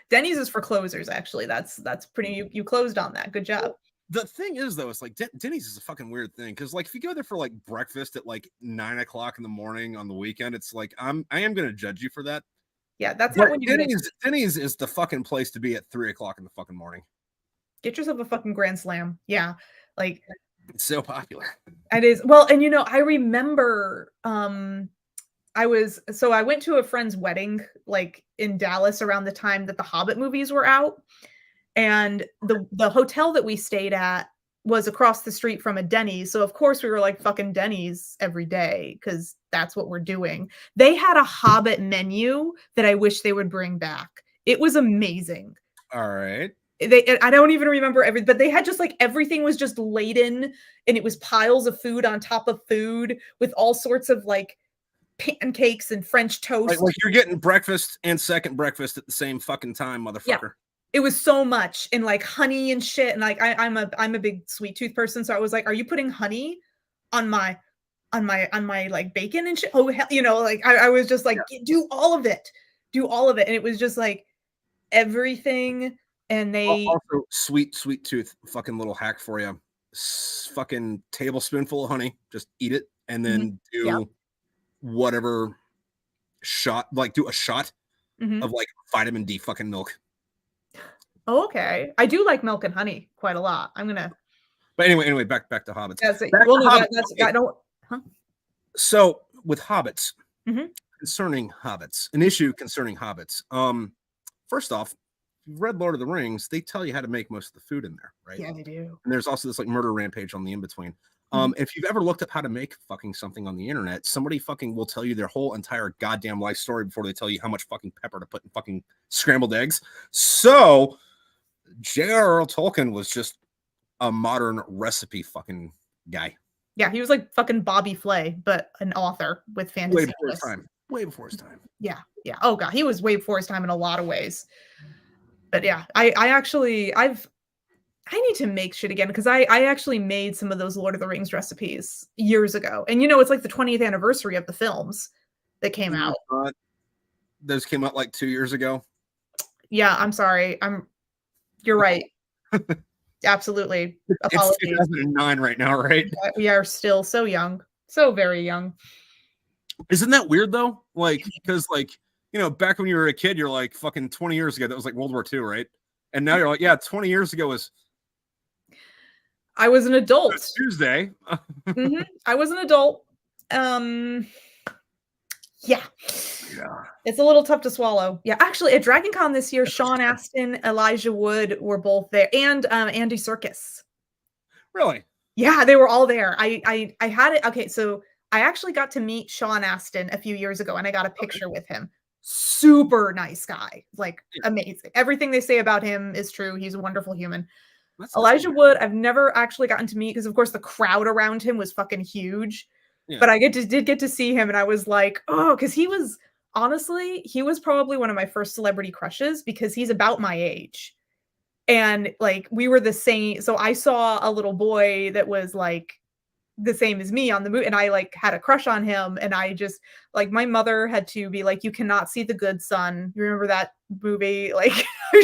Denny's is for closers. Actually, that's pretty. You closed on that. Good job. The thing is, though, it's like Denny's is a fucking weird thing because, like, if you go there for like breakfast at like 9 o'clock in the morning on the weekend, it's like I am going to judge you for that. Yeah, that's not when you Denny's is the fucking place to be at 3 o'clock in the fucking morning. Get yourself a fucking Grand Slam. Yeah, like it's so popular. It is. Well, and I remember I went to a friend's wedding like in Dallas around the time that the Hobbit movies were out. And the hotel that we stayed at was across the street from a Denny's. So of course we were like fucking Denny's every day because that's what we're doing. They had a Hobbit menu that I wish they would bring back. It was amazing. All right. I don't even remember everything, but they had just like everything was just laden and it was piles of food on top of food with all sorts of like pancakes and French toast. Like you're getting breakfast and second breakfast at the same fucking time, motherfucker. Yeah. It was so much and like honey and shit. And like I'm a big sweet tooth person. So I was like, are you putting honey on my like bacon and shit? Oh hell, like I was just like, do all of it. And it was just like everything. And they also sweet tooth fucking little hack for you. Fucking tablespoonful of honey, just eat it and then do whatever shot, like do a shot of like vitamin D fucking milk. Oh, okay. I do like milk and honey quite a lot. But anyway, back to Hobbits. So with Hobbits, concerning Hobbits, an issue concerning Hobbits. First off, if you've read Lord of the Rings, they tell you how to make most of the food in there, right? Yeah, they do. And there's also this like murder rampage on the in-between. If you've ever looked up how to make fucking something on the internet, somebody fucking will tell you their whole entire goddamn life story before they tell you how much fucking pepper to put in fucking scrambled eggs. So J.R.R. Tolkien was just a modern recipe fucking guy. Yeah, he was like fucking Bobby Flay, but an author with fantasy. Way before his time. Way before his time. Yeah. Oh god, he was way before his time in a lot of ways. But yeah, I need to make shit again because I actually made some of those Lord of the Rings recipes years ago. And it's like the 20th anniversary of the films that came out. Those came out like 2 years ago. Yeah, I'm sorry. You're right. Absolutely. Apologies. It's 2009 right now, right? We are still so young. So very young. Isn't that weird though? Like, because back when you were a kid, you're like fucking 20 years ago. That was like World War II, right? And now you're like, yeah, 20 years ago was. I was an adult. Tuesday. Mm-hmm. I was an adult. Yeah. It's a little tough to swallow. Yeah, actually, at Dragon Con this year, Sean Astin, Elijah Wood were both there, and Andy Serkis. Really? Yeah, they were all there. I had it. Okay, so I actually got to meet Sean Astin a few years ago, and I got a picture with him. Super nice guy, like amazing. Everything they say about him is true. He's a wonderful human. Elijah Wood, I've never actually gotten to meet because, of course, the crowd around him was fucking huge. Yeah. But I did get to see him, and I was like, oh, because he was probably one of my first celebrity crushes because he's about my age. And like we were the same. So I saw a little boy that was like the same as me on the movie, and I like had a crush on him, and I just like my mother had to be like, you cannot see The Good Son. You remember that movie? Like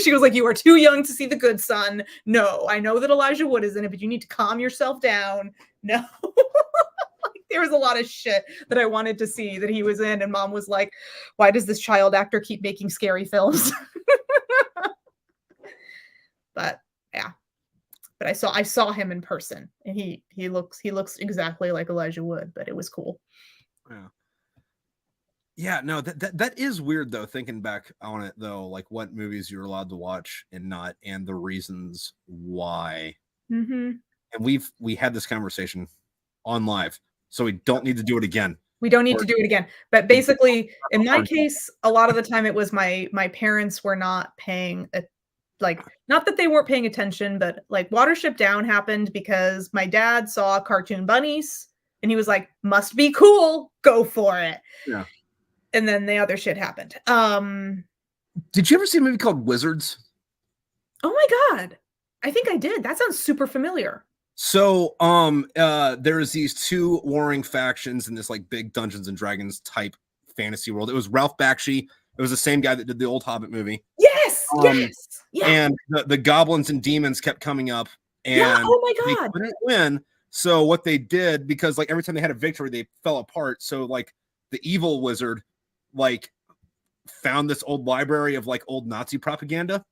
she was like, you are too young to see The Good Son. No, I know that Elijah Wood is in it, but you need to calm yourself down. No. There was a lot of shit that I wanted to see that he was in, and Mom was like, why does this child actor keep making scary films? But yeah. But I saw him in person, and he looks exactly like Elijah Wood, but it was cool. Yeah, no, that is weird though, thinking back on it though, like what movies you're allowed to watch and not, and the reasons why. Mm-hmm. And we had this conversation on live, so we don't need to do it again. We don't need to do it again. But basically, in my case, a lot of the time it was my parents were not paying not that they weren't paying attention, but like Watership Down happened because my dad saw cartoon bunnies and he was like, must be cool, go for it. Yeah. And then the other shit happened. Did you ever see a movie called Wizards? Oh my God. I think I did. That sounds super familiar. So there's these two warring factions in this like big Dungeons and Dragons type fantasy world. It was Ralph Bakshi. It was the same guy that did the old Hobbit movie. Yes. Yeah. And the goblins and demons kept coming up, and oh my God, they couldn't win. So what they did, because like every time they had a victory, they fell apart. So like the evil wizard like found this old library of like old Nazi propaganda,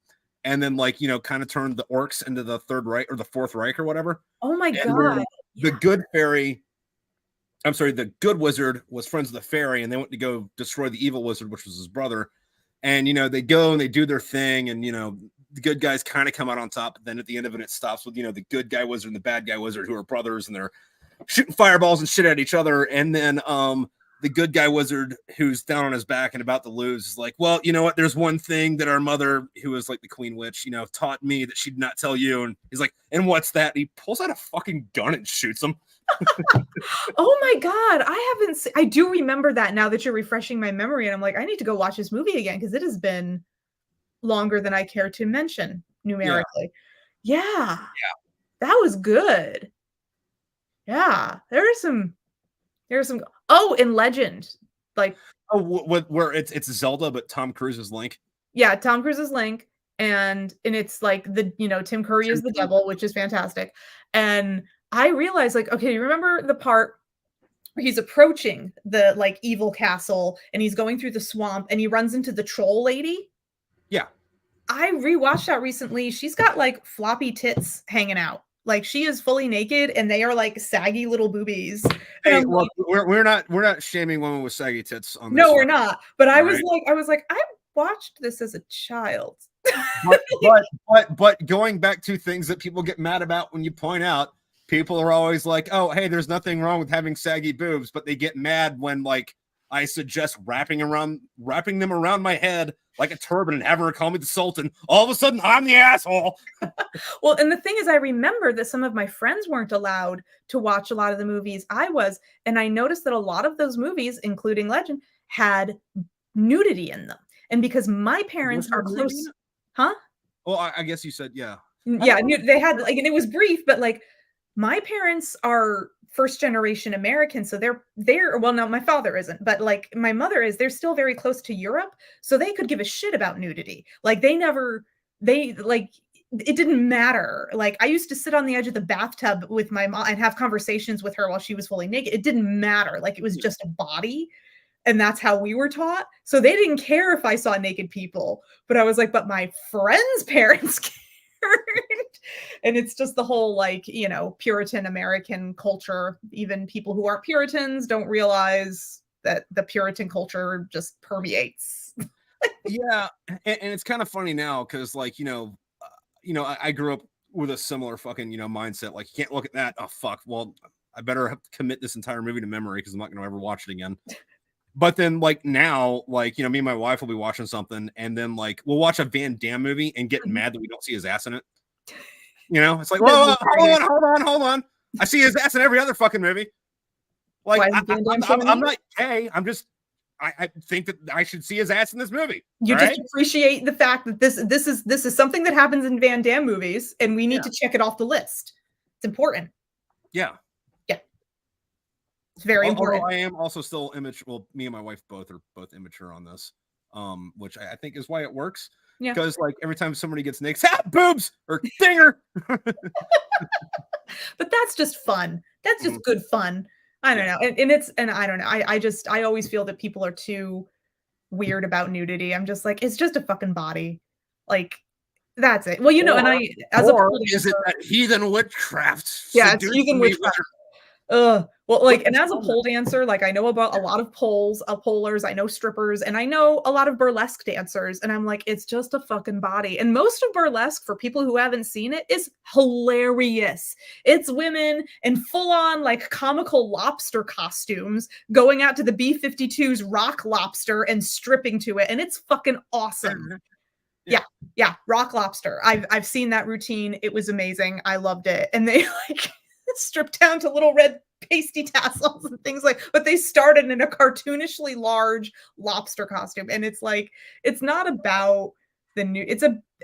and then like kind of turned the orcs into the Third Reich or the Fourth Reich or whatever. Oh my God. The good fairy, I'm sorry, the good wizard was friends with the fairy, and they went to go destroy the evil wizard, which was his brother. And they go and they do their thing, and the good guys kind of come out on top. But then at the end of it, it stops with the good guy wizard and the bad guy wizard, who are brothers, and they're shooting fireballs and shit at each other. And then the good guy wizard, who's down on his back and about to lose, is like, well, you know what? There's one thing that our mother, who was like the queen witch, taught me that she'd not tell you. And he's like, and what's that? And he pulls out a fucking gun and shoots him. Oh my God. I do remember that now that you're refreshing my memory. And I'm like, I need to go watch this movie again because it has been longer than I care to mention numerically. Yeah. That was good. Yeah. There's some. Oh, in Legend. Like. Oh, where it's Zelda, but Tom Cruise is Link. Yeah. Tom Cruise is Link. And it's like Tim Curry is the devil, which is fantastic. And I realized, like, okay, you remember the part where he's approaching the like evil castle and he's going through the swamp and he runs into the troll lady? Yeah. I rewatched that recently. She's got like floppy tits hanging out. Like she is fully naked and they are like saggy little boobies. Hey, look, we're not shaming women with saggy tits on this. No, we're not. But I was like, I watched this as a child. but going back to things that people get mad about when you point out, people are always like, oh, hey, there's nothing wrong with having saggy boobs, but they get mad when like I suggest wrapping them around my head like a turban and have her call me the Sultan. All of a sudden, I'm the asshole. Well, and the thing is, I remember that some of my friends weren't allowed to watch a lot of the movies I was, and I noticed that a lot of those movies, including Legend, had nudity in them. And because my parents are close, huh? Well, I guess you said, yeah. Yeah, they had like, and it was brief, but like my parents are first generation American, so they're well, no, my father isn't, but like my mother is. They're still very close to Europe, so they could give a shit about nudity. Like they like it didn't matter. Like I used to sit on the edge of the bathtub with my mom and have conversations with her while she was fully naked. It didn't matter. Like it was just a body. And that's how we were taught. So they didn't care if I saw naked people. But I was like, but my friends' parents cared. And it's just the whole, like, you know, Puritan American culture. Even people who aren't Puritans don't realize that the Puritan culture just permeates. Yeah. And it's kind of funny now because, like, I grew up with a similar fucking, mindset. Like, you can't look at that. Oh, fuck. Well, I better have to commit this entire movie to memory because I'm not going to ever watch it again. But then, like, now, like, me and my wife will be watching something, and then, like, we'll watch a Van Damme movie and get mad that we don't see his ass in it. It's like, whoa, hold on. I see his ass in every other fucking movie. Like, I'm not gay. I think that I should see his ass in this movie. You just appreciate the fact that this is something that happens in Van Damme movies, and we need to check it off the list. It's important. Yeah. It's very important. I am also still immature. Well, me and my wife are both immature on this, which I think is why it works. Yeah. Because like every time somebody gets naked, boobs or dinger. But that's just fun. That's just good fun. I don't know. And I don't know. I always feel that people are too weird about nudity. I'm just like, it's just a fucking body. Like, that's it. Well, is it that heathen witchcraft? Yeah, it's heathen witchcraft. Well, like, and as a pole dancer, like I know about a lot of polers, I know strippers, and I know a lot of burlesque dancers, and I'm like, it's just a fucking body. And most of burlesque, for people who haven't seen it, is hilarious. It's women in full-on like comical lobster costumes going out to the B-52's Rock Lobster and stripping to it, and it's fucking awesome. Yeah, Rock Lobster. I've seen that routine. It was amazing. I loved it. And they like stripped down to little red pasty tassels and things but they started in a cartoonishly large lobster costume. And it's like, it's not about the new,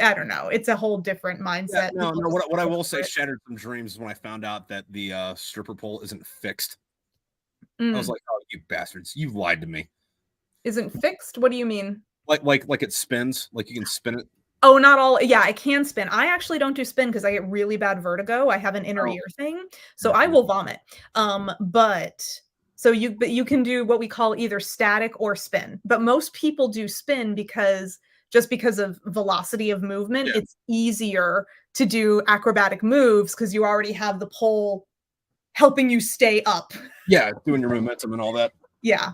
I don't know. It's a whole different mindset. Yeah, no, what I will say shattered some dreams when I found out that the stripper pole isn't fixed. I was like, oh, you bastards, you've lied to me. Isn't fixed? What do you mean? Like it spins, like you can spin it. Oh, not all. Yeah, I can spin. I actually don't do spin because I get really bad vertigo. I have an inner ear thing, so I will vomit. But you can do what we call either static or spin. But most people do spin because of velocity of movement, it's easier to do acrobatic moves because you already have the pole helping you stay up. Yeah, doing your momentum and all that. Yeah.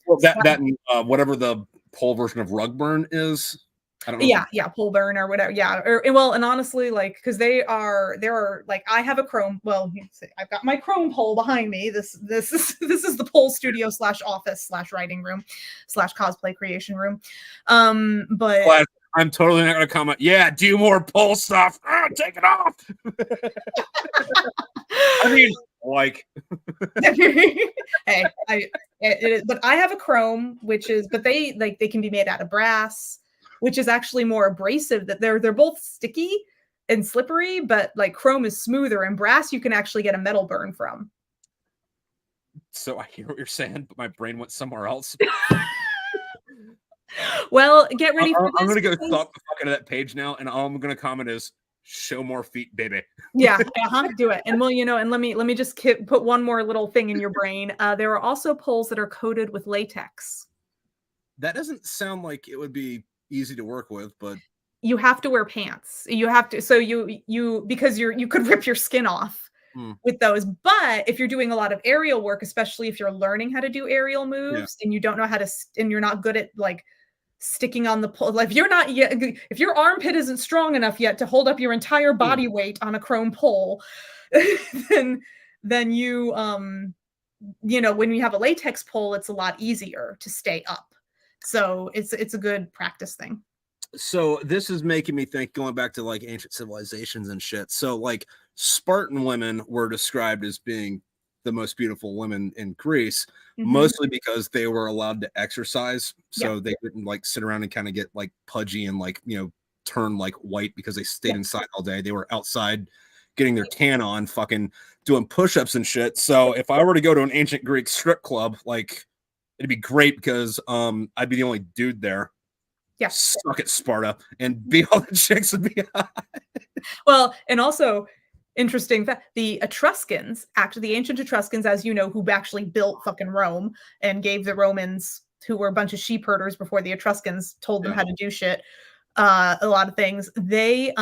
Well, that and whatever the pole version of rug burn is. I don't know. Yeah, pole burn or whatever. Yeah, well, and honestly, like, because there are like, I have a chrome. Well, I've got my chrome pole behind me. This is the pole studio /office /writing room /cosplay creation room. But I'm totally not going to comment. Yeah, do more pole stuff. Take it off. I mean, like, hey, but I have a chrome, but they can be made out of brass, which is actually more abrasive. That they're both sticky and slippery, but like chrome is smoother, and brass you can actually get a metal burn from. So I hear what you're saying, but my brain went somewhere else. Well, get ready for this. I'm gonna go stalk the fuck out of that page now, and all I'm gonna comment is show more feet, baby. Yeah, do it. And well, and let me just put one more little thing in your brain. There are also poles that are coated with latex. That doesn't sound like it would be easy to work with, but you have to wear pants. You have to, so you because you could rip your skin off with those. But if you're doing a lot of aerial work, especially if you're learning how to do aerial moves and you don't know how to, and you're not good at like sticking on the pole, like if your armpit isn't strong enough yet to hold up your entire body weight on a chrome pole, then you when you have a latex pole, it's a lot easier to stay up. So it's a good practice thing. So this is making me think, going back to like ancient civilizations and shit. So like Spartan women were described as being the most beautiful women in Greece, mostly because they were allowed to exercise. So they didn't like sit around and kind of get like pudgy and like, turn like white because they stayed inside all day. They were outside getting their tan on, fucking doing push-ups and shit. So if I were to go to an ancient Greek strip club, like it'd be great because I'd be the only dude there. Yeah. Suck at Sparta and be all the chicks would be hot. Well, and also interesting fact, the Etruscans, actually the ancient Etruscans, as you know, who actually built fucking Rome and gave the Romans, who were a bunch of sheep herders before the Etruscans told them how to do shit, a lot of things. They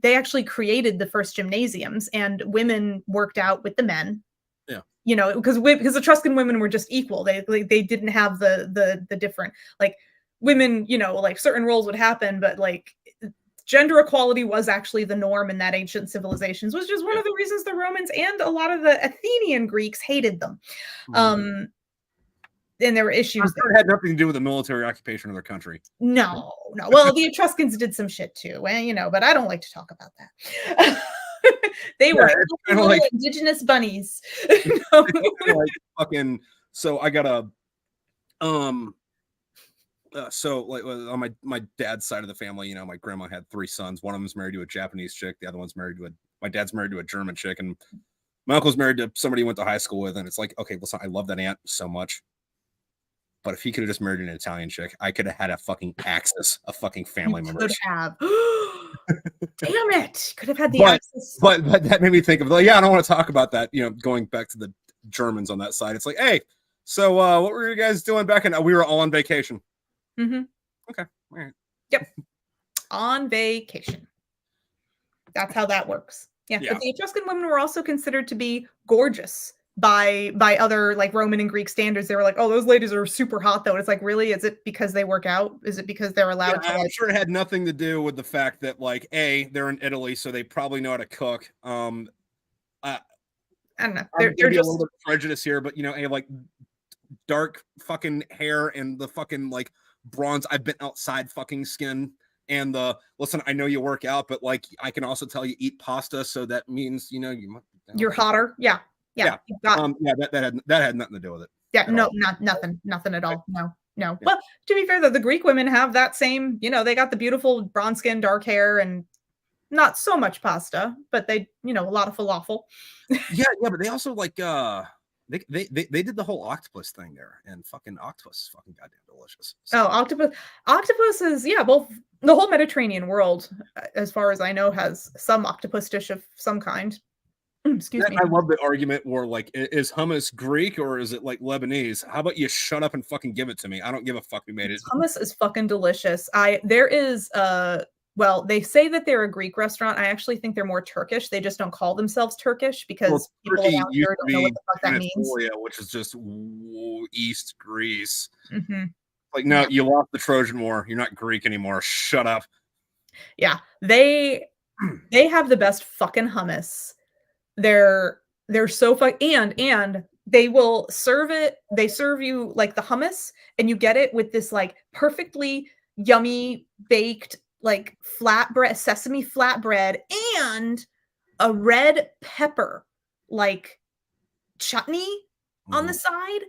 actually created the first gymnasiums, and women worked out with the men. Yeah. Because Etruscan women were just equal. They didn't have the different, like, women, like certain roles would happen, but like gender equality was actually the norm in that ancient civilizations, which is one of the reasons the Romans and a lot of the Athenian Greeks hated them. And there were issues. It had nothing to do with the military occupation of their country. No. Well, the Etruscans did some shit too, but I don't like to talk about that. They were like indigenous bunnies. Like fucking. So I got a so like on my dad's side of the family, my grandma had 3 sons. One of them's married to a Japanese chick. The other one's married to my dad's married to a German chick, and my uncle's married to somebody he went to high school with. And it's like, okay, listen, I love that aunt so much, but if he could have just married an Italian chick, I could have had a fucking axis of fucking family members. Could have. Damn it! Could have had the axis. But that made me think of, like, I don't want to talk about that. Going back to the Germans on that side, it's like, hey, so what were you guys doing back in? We were all on vacation. Okay. All right. Yep. On vacation. That's how that works. Yeah. But the Etruscan women were also considered to be gorgeous by other like Roman and Greek standards. They were like, oh, those ladies are super hot though. And it's like, really? Is it because they work out? Is it because they're allowed to? I'm sure it had nothing to do with the fact that, like, they're in Italy, so they probably know how to cook. I don't know. They're just a little bit of prejudice here, but like dark fucking hair and the fucking like bronze, I've been outside fucking skin, and listen, I know you work out, but like I can also tell you eat pasta, so that means you're hotter. Yeah. That had nothing to do with it. Yeah, no, nothing at all. No. Yeah. Well, to be fair though, the Greek women have that same, they got the beautiful bronze skin, dark hair, and not so much pasta, but they, a lot of falafel. yeah, but they also like they did the whole octopus thing there, and fucking octopus is fucking goddamn delicious. So. Oh, octopus is both the whole Mediterranean world, as far as I know, has some octopus dish of some kind. Excuse me. I love the argument where like, is hummus Greek or is it like Lebanese? How about you shut up and fucking give it to me? I don't give a fuck who made it. Hummus is fucking delicious. There is well, they say that they're a Greek restaurant. I actually think they're more Turkish. They just don't call themselves Turkish because people around here don't know what the fuck that means. Which is just East Greece. Like, no, you lost the Trojan War. You're not Greek anymore. Shut up. Yeah, they have the best fucking hummus. They're so fun, and they will serve it. They serve you like the hummus, and you get it with this like perfectly yummy baked like flatbread, sesame flatbread, and a red pepper like chutney on the side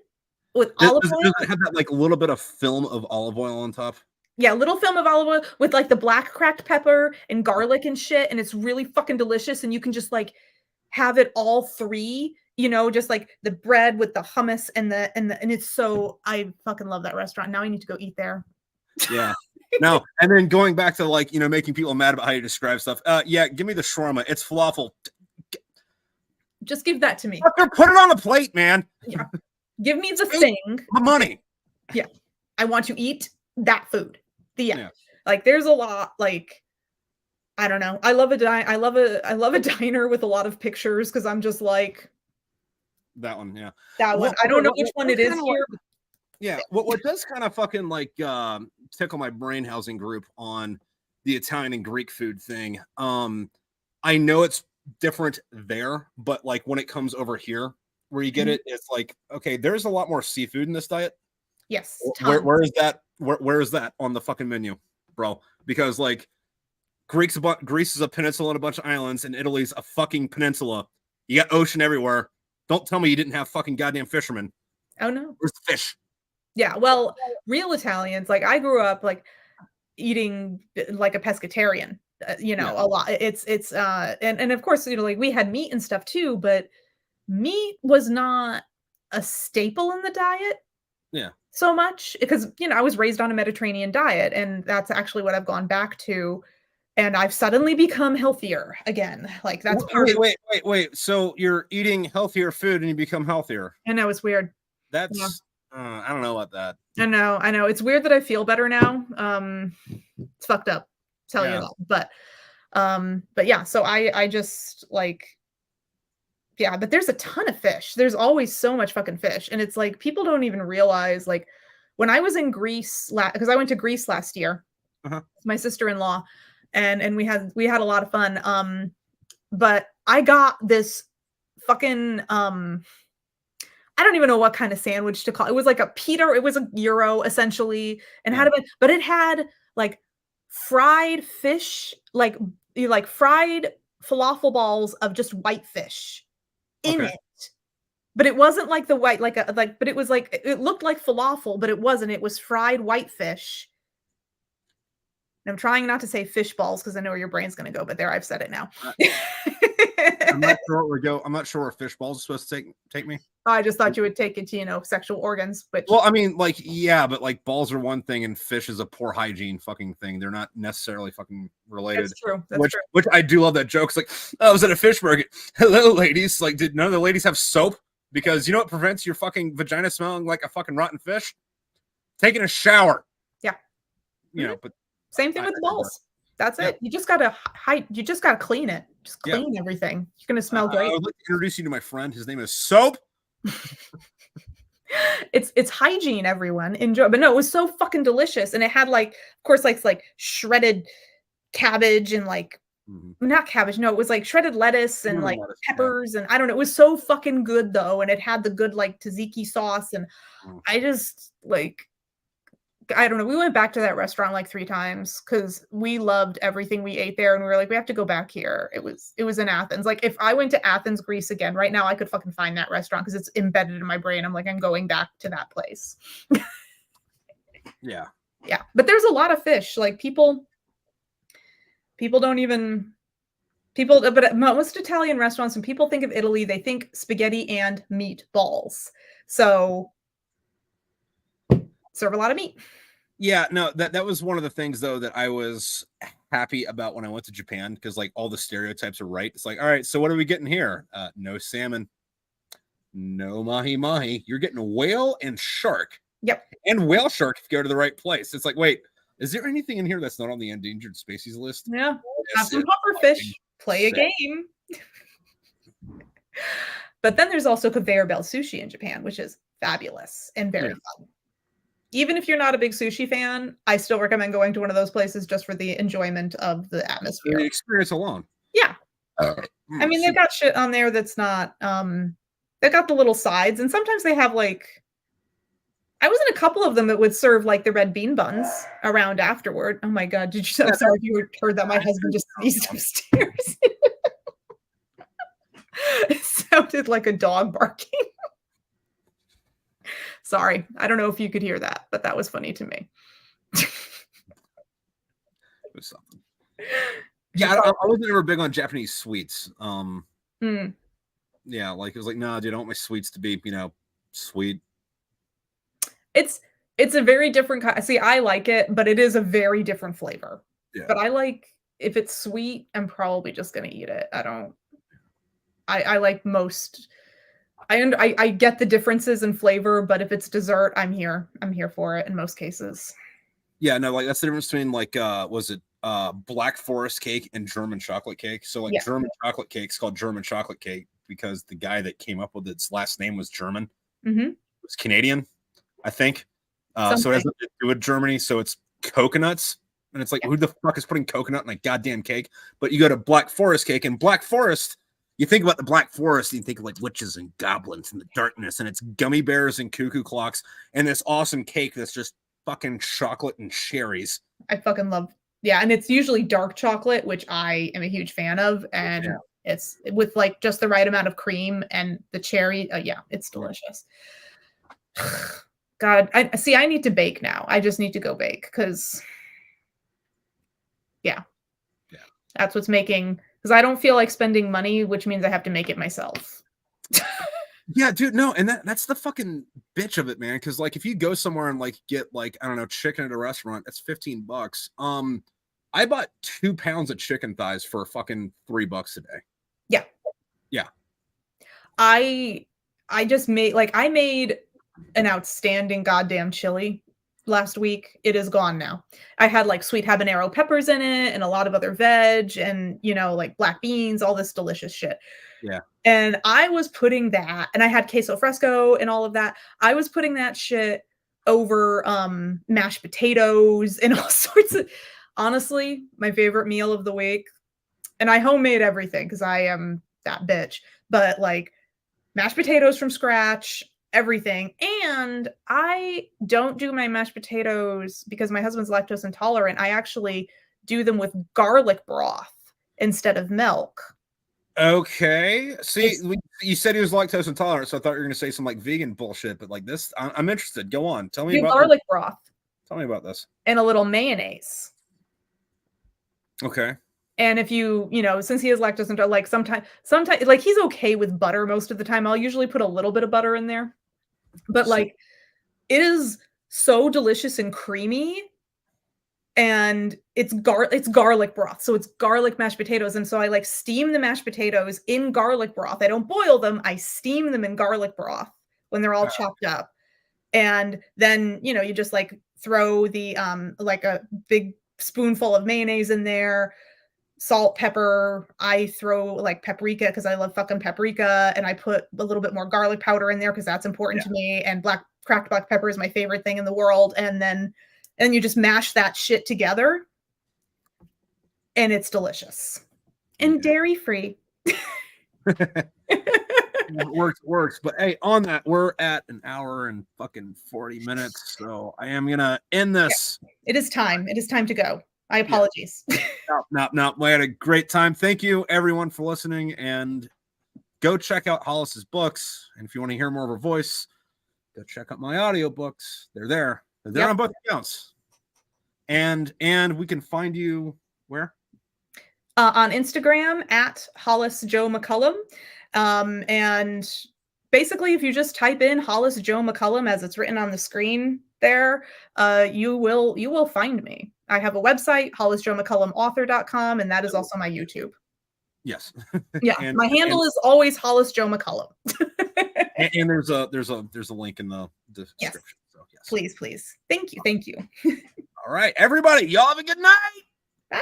with olive oil. Does it have that like little bit of film of olive oil on top? Yeah, a little film of olive oil with like the black cracked pepper and garlic and shit, and it's really fucking delicious. And you can just like have it all three, just like the bread with the hummus and it's so, I fucking love that restaurant. Now I need to go eat there. Yeah. No, and then going back to like, making people mad about how you describe stuff. Give me the shawarma. It's falafel. Just give that to me. Put it on the plate, man. Yeah. Give me the thing. The money. Yeah. I want to eat that food. Like there's a lot, like, I don't know. I love a diner with a lot of pictures because I'm just like that one, yeah. That one. I don't know which one it is here. Yeah. What does kind of fucking like tickle my brain housing group on the Italian and Greek food thing. I know it's different there, but like when it comes over here where you get it, it's like, okay, there's a lot more seafood in this diet. Yes. Where is that? Where is that on the fucking menu, bro? Because like Greece is a peninsula and a bunch of islands, and Italy's a fucking peninsula. You got ocean everywhere. Don't tell me you didn't have fucking goddamn fishermen. Oh no. Where's the fish? Yeah, well, real Italians, like I grew up like eating like a pescatarian, a lot. It's and of course, like we had meat and stuff too, but meat was not a staple in the diet. Yeah. So much because I was raised on a Mediterranean diet, and that's actually what I've gone back to, and I've suddenly become healthier again. Like that's part of wait. So you're eating healthier food and you become healthier. I know it's weird. That's I don't know about that. I know. It's weird that I feel better now. It's fucked up, tell you that. But yeah, so I just like but there's a ton of fish. There's always so much fucking fish. And it's like people don't even realize, like when I was in Greece because I went to Greece last year, my sister-in-law, and we had a lot of fun. But I got this fucking I don't even know what kind of sandwich to call it. It was like it was a gyro essentially, and but it had like fried fish, like fried falafel balls of just white fish in it. But it wasn't like the white, but it was like, it looked like falafel, but it wasn't. It was fried white fish. And I'm trying not to say fish balls because I know where your brain's going to go, but there, I've said it now. I'm not sure I'm not sure where fish balls are supposed to take me. I just thought you would take it to, sexual organs. Well, I mean, like, yeah, but like balls are one thing and fish is a poor hygiene fucking thing. They're not necessarily fucking related. That's true. That's true. Which I do love that joke. It's like, I was at a fish market. Hello, ladies. Like, did none of the ladies have soap? Because you know what prevents your fucking vagina smelling like a fucking rotten fish? Taking a shower. Yeah. But same thing with the balls. That's it. You just gotta clean it. Just clean everything. You're gonna smell great. I would like to introduce you to my friend. His name is Soap. It's hygiene, everyone. Enjoy. But no, it was so fucking delicious. And it had of course, like shredded cabbage and not cabbage. No, it was like shredded lettuce and peppers. And I don't know. It was so fucking good though. And it had the good tzatziki sauce. And I just I don't know. We went back to that restaurant like 3 times because we loved everything we ate there. And we were like, we have to go back here. It was in Athens. Like if I went to Athens, Greece again right now, I could fucking find that restaurant because it's embedded in my brain. I'm like, I'm going back to that place. Yeah. Yeah. But there's a lot of fish. Like people don't even but at most Italian restaurants, when people think of Italy, they think spaghetti and meatballs. So serve a lot of meat. Yeah, no, that was one of the things though that I was happy about when I went to Japan, because like all the stereotypes are right. It's like, all right, so what are we getting here? No salmon, no mahi. You're getting whale and shark. Yep. And whale shark if you go to the right place. It's like, wait, is there anything in here that's not on the endangered species list? Yeah. Have some pufferfish. Play a game. But then there's also conveyor belt sushi in Japan, which is fabulous and very fun. Even if you're not a big sushi fan, I still recommend going to one of those places just for the enjoyment of the atmosphere. The experience alone. Yeah. I mean, they've got shit on there that's not, they've got the little sides, and sometimes they have I was in a couple of them that would serve the red bean buns around afterward. Oh my God. I'm sorry if you heard that. My husband just sneezed upstairs. It sounded like a dog barking. Sorry. I don't know if you could hear that, but that was funny to me. It was something. Yeah, I wasn't ever big on Japanese sweets. Yeah, it was like, no, dude, I don't want my sweets to be, sweet. It's a very different kind. See, I like it, but it is a very different flavor. Yeah. But if it's sweet, I'm probably just gonna eat it. I like most. I get the differences in flavor, but if it's dessert, I'm here for it in most cases. Yeah, no, that's the difference between was it Black Forest cake and German chocolate cake? So German chocolate cake is called German chocolate cake because the guy that came up with its last name was German. Mm-hmm. It was Canadian, I think. So it has nothing to do with Germany. So it's coconuts, and it's like, who the fuck is putting coconut in a goddamn cake? But you go to Black Forest cake, and Black Forest, you think about the Black Forest, and you think of like witches and goblins and the darkness, and it's gummy bears and cuckoo clocks and this awesome cake that's just fucking chocolate and cherries. I fucking love, yeah, and it's usually dark chocolate, which I am a huge fan of, and it's with like just the right amount of cream and the cherry. Yeah, it's delicious. God, I need to bake now. I just need to go bake because, yeah, that's what's making, because I don't feel like spending money, which means I have to make it myself. Yeah, dude, no, and that's the fucking bitch of it, man. Because like, if you go somewhere and like get like, I don't know, chicken at a restaurant, that's $15. I bought 2 pounds of chicken thighs for fucking $3 a day. Yeah. I just made, like, I made an outstanding goddamn chili last week. It is gone now. I had like sweet habanero peppers in it and a lot of other veg and, you know, like black beans, all this delicious shit. Yeah. And I was putting that, and I had queso fresco and all of that. I was putting that shit over mashed potatoes and all sorts of, honestly, my favorite meal of the week. And I homemade everything because I am that bitch. But like mashed potatoes from scratch, everything. And I don't do my mashed potatoes because my husband's lactose intolerant. I actually do them with garlic broth instead of milk. Okay. See, you said he was lactose intolerant, so I thought you were going to say some like vegan bullshit, but like this, I'm interested. Go on. Tell me about garlic broth. Tell me about this. And a little mayonnaise. Okay. And if you know, since he is lactose intolerant, like sometimes like he's okay with butter most of the time. I'll usually put a little bit of butter in there. But like it is so delicious and creamy. And it's garlic broth. So it's garlic mashed potatoes. And so I like steam the mashed potatoes in garlic broth. I don't boil them. I steam them in garlic broth when they're all chopped up. And then, you know, you just like throw the like a big spoonful of mayonnaise in there, salt, pepper. I throw like paprika because I love fucking paprika, and I put a little bit more garlic powder in there because that's important to me. And cracked black pepper is my favorite thing in the world. And then you just mash that shit together, and it's delicious and dairy free. works. But hey, on that, we're at an hour and fucking 40 minutes, so I am gonna end this. It is time. It is time to go. I apologize. No. We had a great time. Thank you, everyone, for listening, and go check out Hollis's books. And if you want to hear more of her voice, go check out my audiobooks. They're there. They're on both accounts. And we can find you where? On Instagram at Hollis Jo McCollum. And basically, if you just type in Hollis Jo McCollum as it's written on the screen there, you will find me. I have a website, hollisjomccollumauthor.com, and that is also my YouTube. Yes. Yeah. And my handle is always Hollis Jo McCollum. and there's a link in the description. Yes. So yes. Please. Thank you. All right, everybody, y'all have a good night. Bye.